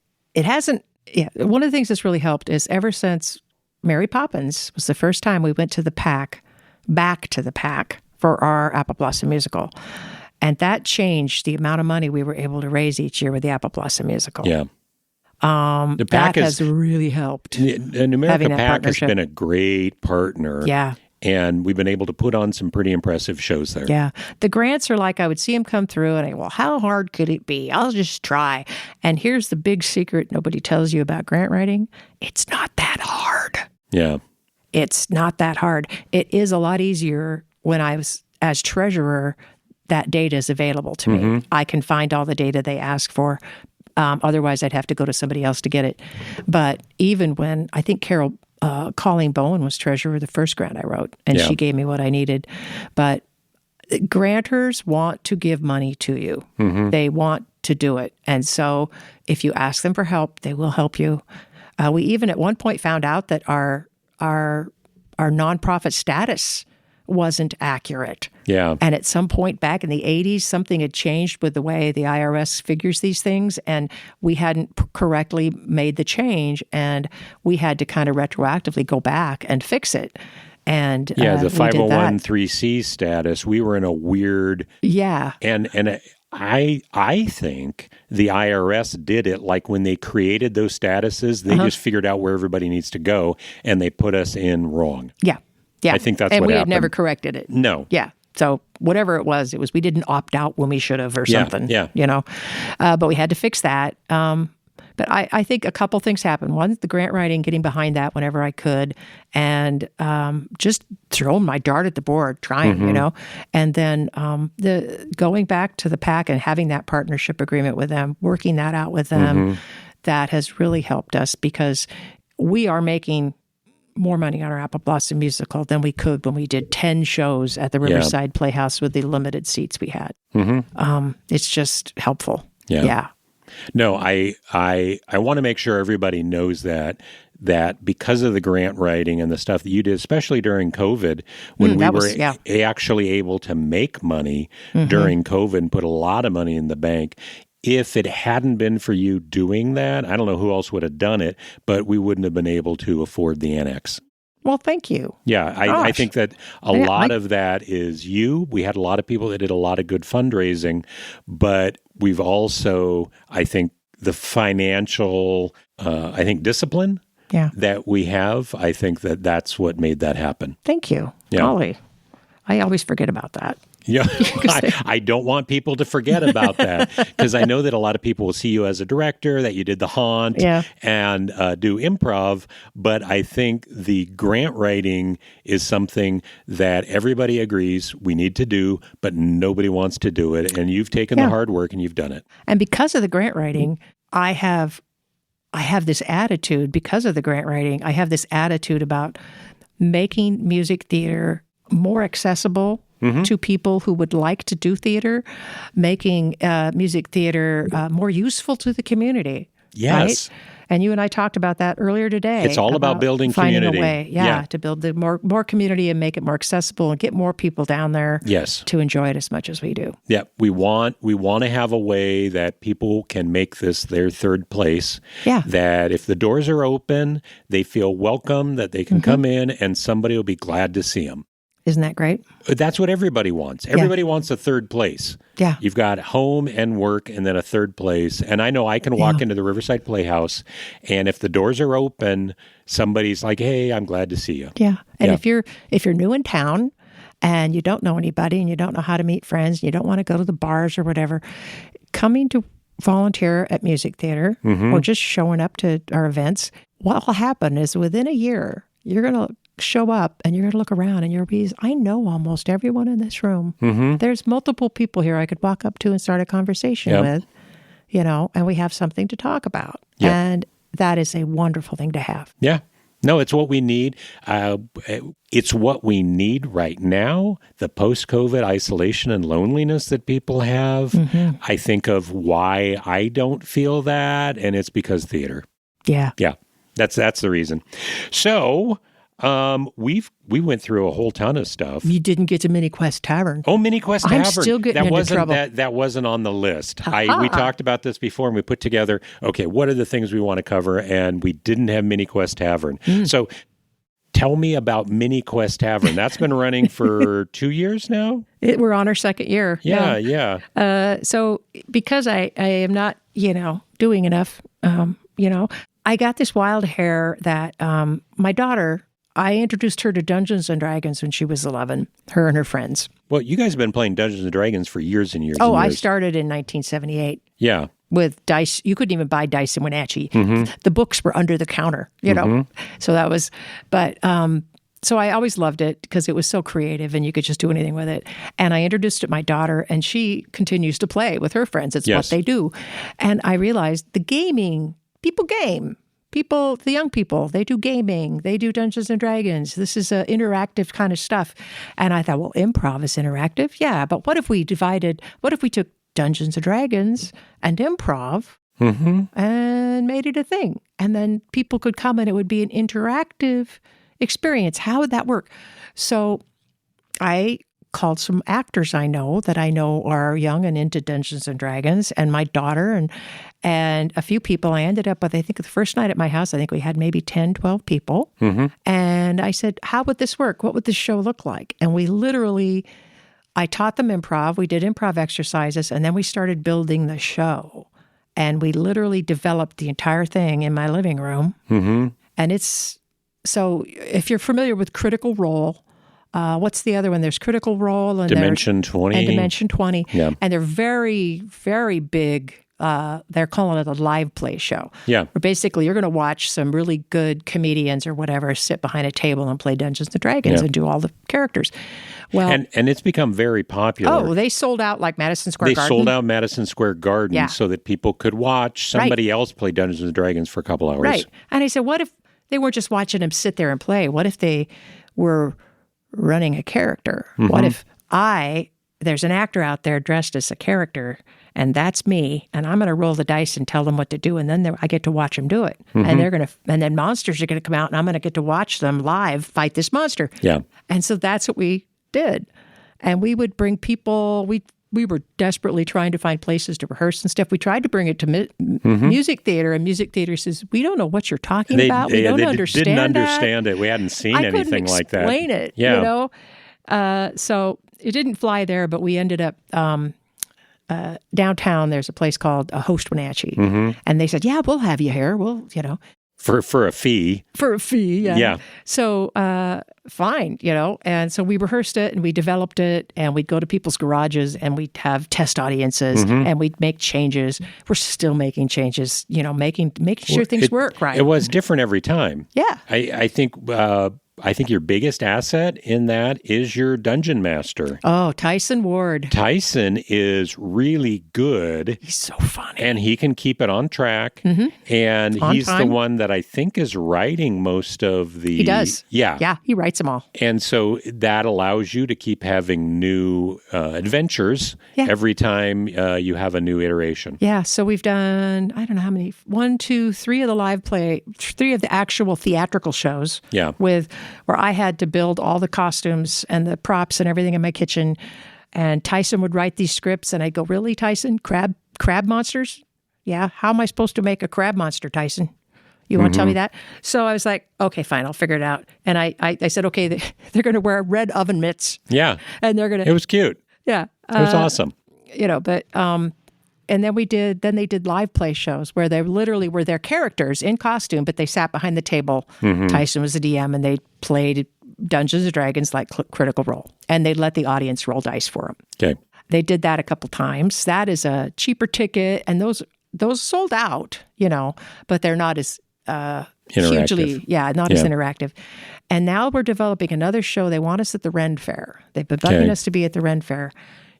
one of the things that's really helped is ever since Mary Poppins was the first time we went to the PAC, back to the PAC for our Apple Blossom musical. And that changed the amount of money we were able to raise each year with the Apple Blossom musical. Yeah. The PAC has really helped. And America PAC has been a great partner. Yeah. And we've been able to put on some pretty impressive shows there. Yeah. The grants are like, I would see them come through and well, how hard could it be? I'll just try. And here's the big secret nobody tells you about grant writing. It's not that hard. Yeah. It's not that hard. It is a lot easier when I was as treasurer, that data is available to me. I can find all the data they ask for. Otherwise, I'd have to go to somebody else to get it. But even when, I think Carol Colleen Bowen was treasurer of the first grant I wrote, and she gave me what I needed. But grantors want to give money to you. They want to do it. And so if you ask them for help, they will help you. We even at one point found out that our nonprofit status wasn't accurate. Yeah. And at some point back in the 80s, something had changed with the way the IRS figures these things, and we hadn't correctly made the change, and we had to kind of retroactively go back and fix it. And the 501(c) status, we were in a weird... Yeah. And I think the IRS did it like when they created those statuses, they just figured out where everybody needs to go, and they put us in wrong. Yeah. Yeah. I think that's and what we happened. had never corrected it. No. Yeah. So whatever it was we didn't opt out when we should have or something. Yeah. You know, but we had to fix that. But I think a couple things happened. One, the grant writing, getting behind that whenever I could, and just throwing my dart at the board, trying, you know. And then the going back to the PAC and having that partnership agreement with them, working that out with them, that has really helped us because we are making more money on our Apple Blossom musical than we could when we did 10 shows at the Riverside Playhouse with the limited seats we had. It's just helpful. Yeah. No, I want to make sure everybody knows that because of the grant writing and the stuff that you did, especially during COVID, when we were actually able to make money during COVID and put a lot of money in the bank. If it hadn't been for you doing that, I don't know who else would have done it, but we wouldn't have been able to afford the annex. Well, thank you. Yeah, I think that a lot of that is you. We had a lot of people that did a lot of good fundraising, but we've also, I think, the financial, discipline that we have, I think that's what made that happen. Thank you. Yeah. Golly. I always forget about that. Yeah, I don't want people to forget about that because I know that a lot of people will see you as a director, that you did the haunt and do improv, but I think the grant writing is something that everybody agrees we need to do, but nobody wants to do it, and you've taken the hard work and you've done it. And because of the grant writing, I have this attitude, because of the grant writing, I have this attitude about making music theater more accessible to people who would like to do theater, making music theater more useful to the community. Yes. Right? And you and I talked about that earlier today. It's all about building finding community. Finding a way, to build the more community and make it more accessible and get more people down there to enjoy it as much as we do. Yeah, we want to have a way that people can make this their third place. Yeah. That if the doors are open, they feel welcome, that they can come in and somebody will be glad to see them. Isn't that great? That's what everybody wants. Everybody wants a third place. Yeah. You've got home and work and then a third place. And I know I can walk into the Riverside Playhouse, and if the doors are open, somebody's like, hey, I'm glad to see you. Yeah. And if you're new in town and you don't know anybody and you don't know how to meet friends, and you don't want to go to the bars or whatever, coming to volunteer at music theater or just showing up to our events, what will happen is within a year, you're going to show up and you're going to look around and you'll be, I know almost everyone in this room. There's multiple people here I could walk up to and start a conversation with, and we have something to talk about. And that is a wonderful thing to have. Yeah. No, it's what we need. It's what we need right now, the post-COVID isolation and loneliness that people have. I think of why I don't feel that, and it's because theater. Yeah. Yeah. That's the reason. So... we went through a whole ton of stuff. You didn't get to Mini Quest Tavern. Oh, Mini Quest Tavern. I'm still getting into trouble. That wasn't on the list. We talked about this before, and we put together, okay, what are the things we want to cover? And we didn't have Mini Quest Tavern. So tell me about Mini Quest Tavern. That's been running for 2 years now? We're on our second year. Yeah. So because I am not, doing enough, I got this wild hair that my daughter I introduced her to Dungeons and Dragons when she was 11, her and her friends. Well, you guys have been playing Dungeons and Dragons for years and years Oh, and I years. started in 1978. Yeah. With dice. You couldn't even buy dice in Wenatchee. The books were under the counter, you know. So that was, but so I always loved it because it was so creative and you could just do anything with it. And I introduced it to my daughter, and she continues to play with her friends. It's what they do. And I realized the gaming, people game. People, the young people, they do gaming. They do Dungeons and Dragons. This is interactive kind of stuff. And I thought, well, improv is interactive. Yeah, but what if we took Dungeons and Dragons and improv and made it a thing? And then people could come and it would be an interactive experience. How would that work? So I called some actors I know are young and into Dungeons and Dragons, and my daughter and a few people. I ended up with, I think the first night at my house, I think we had maybe 10, 12 people. And I said, how would this work? What would this show look like? And I taught them improv. We did improv exercises, and then we started building the show. And we literally developed the entire thing in my living room. And so if you're familiar with Critical Role, what's the other one? There's Critical Role and Dimension 20. And Dimension 20. Yeah. And they're very, very big. They're calling it a live play show. Yeah. Where basically you're going to watch some really good comedians or whatever sit behind a table and play Dungeons and Dragons and do all the characters. Well, and it's become very popular. Oh, they sold out like Madison Square Garden. They sold out Madison Square Garden so that people could watch somebody else play Dungeons and Dragons for a couple hours. Right. And I said, what if they weren't just watching them sit there and play? What if they were running a character? What if there's an actor out there dressed as a character, and that's me, and I'm going to roll the dice and tell them what to do, and then I get to watch them do it. And then monsters are going to come out, and I'm going to get to watch them live fight this monster. Yeah. And so that's what we did. And we would bring people, we were desperately trying to find places to rehearse and stuff. We tried to bring it to music theater, and music theater says, we don't know what you're talking about. We don't understand didn't understand it. We hadn't seen anything like that. I couldn't explain it, you know? So it didn't fly there, but we ended up downtown. There's a place called Host Wenatchee. And they said, yeah, we'll have you here. We'll, you know. For a fee. For a fee, yeah. Yeah. So, fine, you know. And so we rehearsed it and we developed it, and we'd go to people's garages and we'd have test audiences and we'd make changes. We're still making changes, you know, making sure things work right. It was different every time. Yeah. I think your biggest asset in that is your dungeon master. Oh, Tyson Ward. Tyson is really good. He's so funny. And he can keep it on track. And he's the one that I think is writing most of the... He does. Yeah. Yeah, he writes them all. And so that allows you to keep having new adventures every time you have a new iteration. Yeah, so we've done, I don't know how many, 1, 2, 3 of the live play, 3 of the actual theatrical shows. Yeah. Where I had to build all the costumes and the props and everything in my kitchen. And Tyson would write these scripts, and I'd go, really, Tyson? Crab monsters? Yeah, how am I supposed to make a crab monster, Tyson? You want to tell me that? So I was like, okay, fine, I'll figure it out. And I said, okay, they're going to wear red oven mitts. Yeah. And they're going to... It was cute. Yeah. It was awesome. You know, but... And then they did live play shows where they literally were their characters in costume, but they sat behind the table. Tyson was the DM, and they played Dungeons and Dragons like Critical Role. And they'd let the audience roll dice for them. Okay. They did that a couple times. That is a cheaper ticket, and those sold out, you know, but they're not as hugely, not as interactive. And now we're developing another show. They want us at the Ren Fair. They've been bugging us to be at the Ren Fair.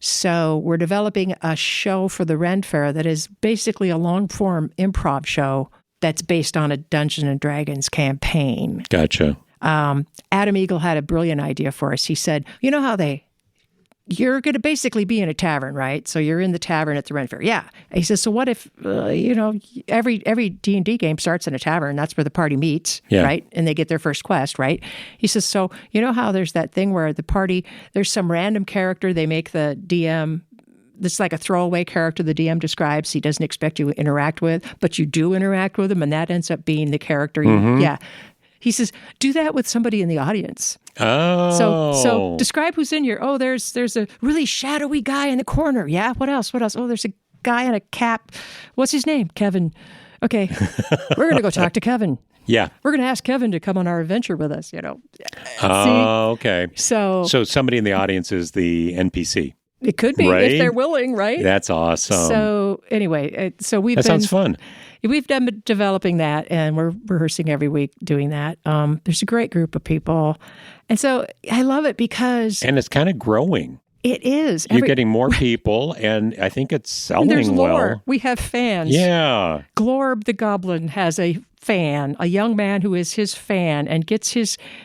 So we're developing a show for the Ren Fair that is basically a long-form improv show that's based on a Dungeons and Dragons campaign. Gotcha. Adam Eagle had a brilliant idea for us. He said, you know how you're going to basically be in a tavern, right? So you're in the tavern at the Ren Fair. Yeah. He says, so what if, every D&D game starts in a tavern. That's where the party meets, right? And they get their first quest, right? He says, so you know how there's that thing where the party, there's some random character they make the DM, it's like a throwaway character the DM describes he doesn't expect you to interact with, but you do interact with him, and that ends up being the character. Yeah. He says, do that with somebody in the audience. Oh. So describe who's in here. Oh, there's a really shadowy guy in the corner. Yeah, what else? Oh, there's a guy in a cap. What's his name? Kevin. Okay, we're going to go talk to Kevin. Yeah. We're going to ask Kevin to come on our adventure with us, you know. Oh, okay. So somebody in the audience is the NPC. it could be Right? if they're willing, right? That's awesome. So anyway, that sounds fun. We've been developing that, and we're rehearsing every week doing that. There's a great group of people. And so I love it because... And it's kind of growing. It is. You're getting more people, and I think it's selling there's lore. well. We have fans. Yeah. Glorb the Goblin has a fan, a young man who is his fan, and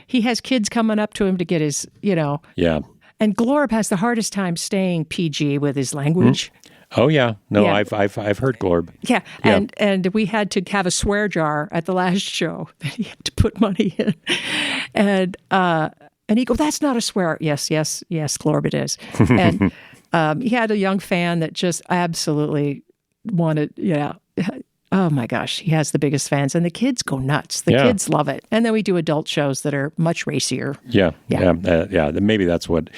he has kids coming up to him to get his, you know. Yeah. And Glorb has the hardest time staying PG with his language. Oh yeah, no, Yeah. I've heard Glorb. Yeah, and we had to have a swear jar at the last show that he had to put money in, and he go, that's not a swear. Yes, Glorb it is. And he had a young fan that just absolutely wanted, oh my gosh, he has the biggest fans, and the kids go nuts. The kids love it. And then we do adult shows that are much racier. Yeah. Maybe that's one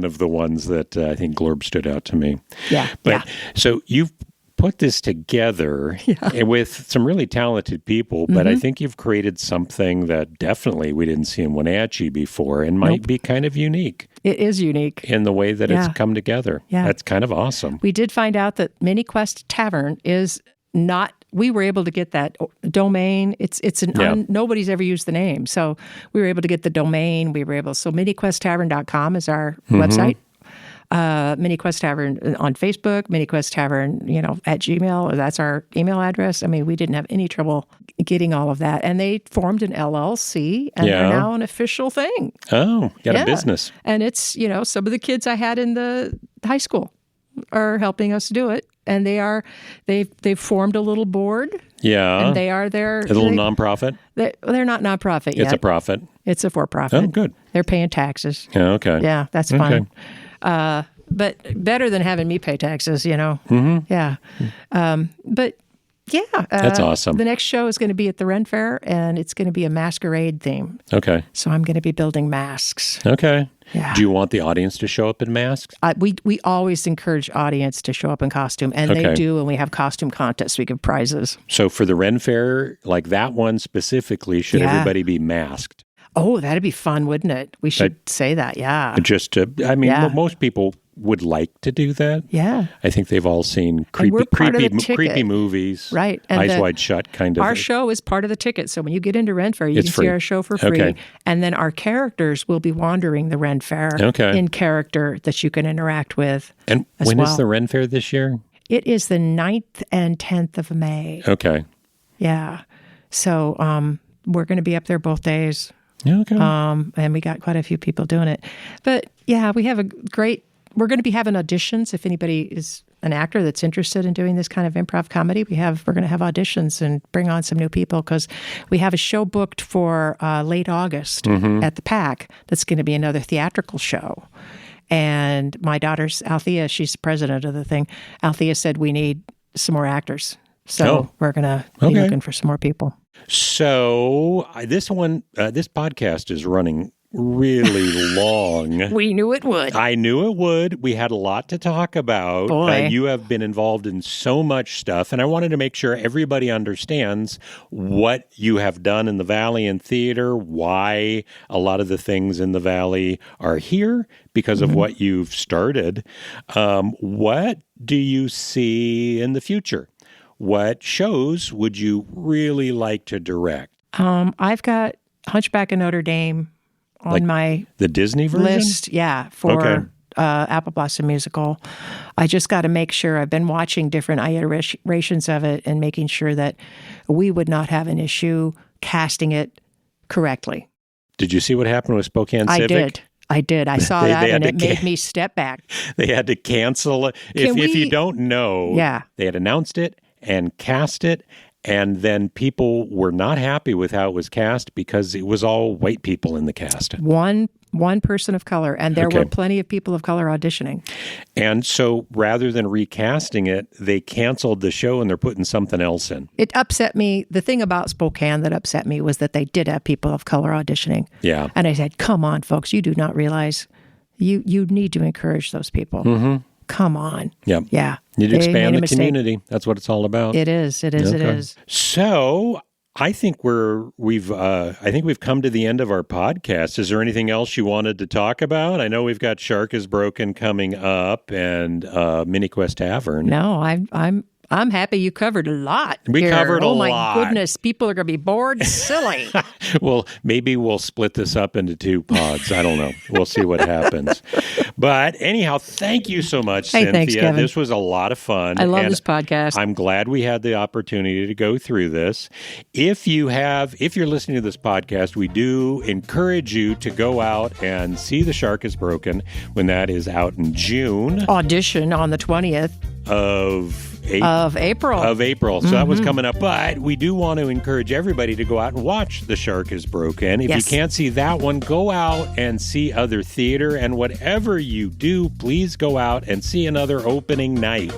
of the ones that I think Glorb stood out to me. Yeah. But so you've put this together with some really talented people, but I think you've created something that definitely we didn't see in Wenatchee before and might be kind of unique. It is unique. In the way that it's come together. Yeah. That's kind of awesome. We did find out that Mini Quest Tavern is not, we were able to get that domain. Nobody's ever used the name. So we were able to get the domain. So miniquesttavern.com is our website. Mini Quest Tavern on Facebook, Mini Quest Tavern, at Gmail. That's our email address. I mean, we didn't have any trouble getting all of that. And they formed an LLC, and they're now an official thing. Oh, got a business. And it's, some of the kids I had in the high school are helping us do it. And they've formed a little board. Yeah. And they are a little nonprofit? They're not nonprofit yet. It's a profit. It's a for-profit. Oh, good. They're paying taxes. Yeah, okay. Yeah, that's fine. But better than having me pay taxes, Mm-hmm. Yeah. But yeah. That's awesome. The next show is going to be at the Ren Fair, and it's going to be a masquerade theme. Okay. So I'm going to be building masks. Okay. Yeah. Do you want the audience to show up in masks? We always encourage audience to show up in costume, and they do, and we have costume contests. We give prizes. So for the Ren Fair, like that one specifically, should everybody be masked? Oh, that'd be fun, wouldn't it? We should say that, yeah. Most people would like to do that. Yeah. I think they've all seen creepy movies. Right. And Eyes Wide Shut kind of. Our show is part of the ticket. So when you get into Ren Fair, you can see our show for free. Okay. And then our characters will be wandering the Ren Fair in character that you can interact with. And when is the Ren Fair this year? It is the 9th and 10th of May. Okay. Yeah. So we're going to be up there both days. Okay. And we got quite a few people doing it. But yeah, we have we're going to be having auditions. If anybody is an actor that's interested in doing this kind of improv comedy, we're going to have auditions and bring on some new people, because we have a show booked for late August at the PAC. That's going to be another theatrical show. And my daughter's Althea, she's the president of the thing. Althea said we need some more actors. So we're going to be looking for some more people. So this podcast is running really long. We knew it would. I knew it would. We had a lot to talk about. Boy. You have been involved in so much stuff, and I wanted to make sure everybody understands what you have done in the Valley in theater, why a lot of the things in the Valley are here because of what you've started. What do you see in the future? What shows would you really like to direct? I've got Hunchback of Notre Dame on my the Disney version list. Yeah, for Apple Blossom Musical. I just got to make sure. I've been watching different iterations of it and making sure that we would not have an issue casting it correctly. Did you see what happened with Spokane Civic? I did. I saw that, and it made me step back. They had to cancel it. If you don't know, they had announced it and cast it, and then people were not happy with how it was cast because it was all white people in the cast. One person of color, and there were plenty of people of color auditioning. And so rather than recasting it, they canceled the show and they're putting something else in. It upset me. The thing about Spokane that upset me was that they did have people of color auditioning. Yeah. And I said, come on, folks, you do not realize you need to encourage those people. Mm-hmm. Come on. Yep. Yeah. You need to expand the community. That's what it's all about. It is. It is. Okay. It is. So I think we've come to the end of our podcast. Is there anything else you wanted to talk about? I know we've got Shark is Broken coming up and Mini Quest Tavern. No, I'm happy you covered a lot. We here. covered a lot. Oh my goodness, people are going to be bored silly. Well, maybe we'll split this up into 2 pods. I don't know. We'll see what happens. But anyhow, thank you so much, Hey, Cynthia. thanks, Kevin. This was a lot of fun. I love and this podcast. I'm glad we had the opportunity to go through this. If you're listening to this podcast, we do encourage you to go out and see The Shark is Broken when that is out in June. Audition on the 20th Of April. So that was coming up. But we do want to encourage everybody to go out and watch The Shark is Broken. If you can't see that one, go out and see other theater. And whatever you do, please go out and see another opening night.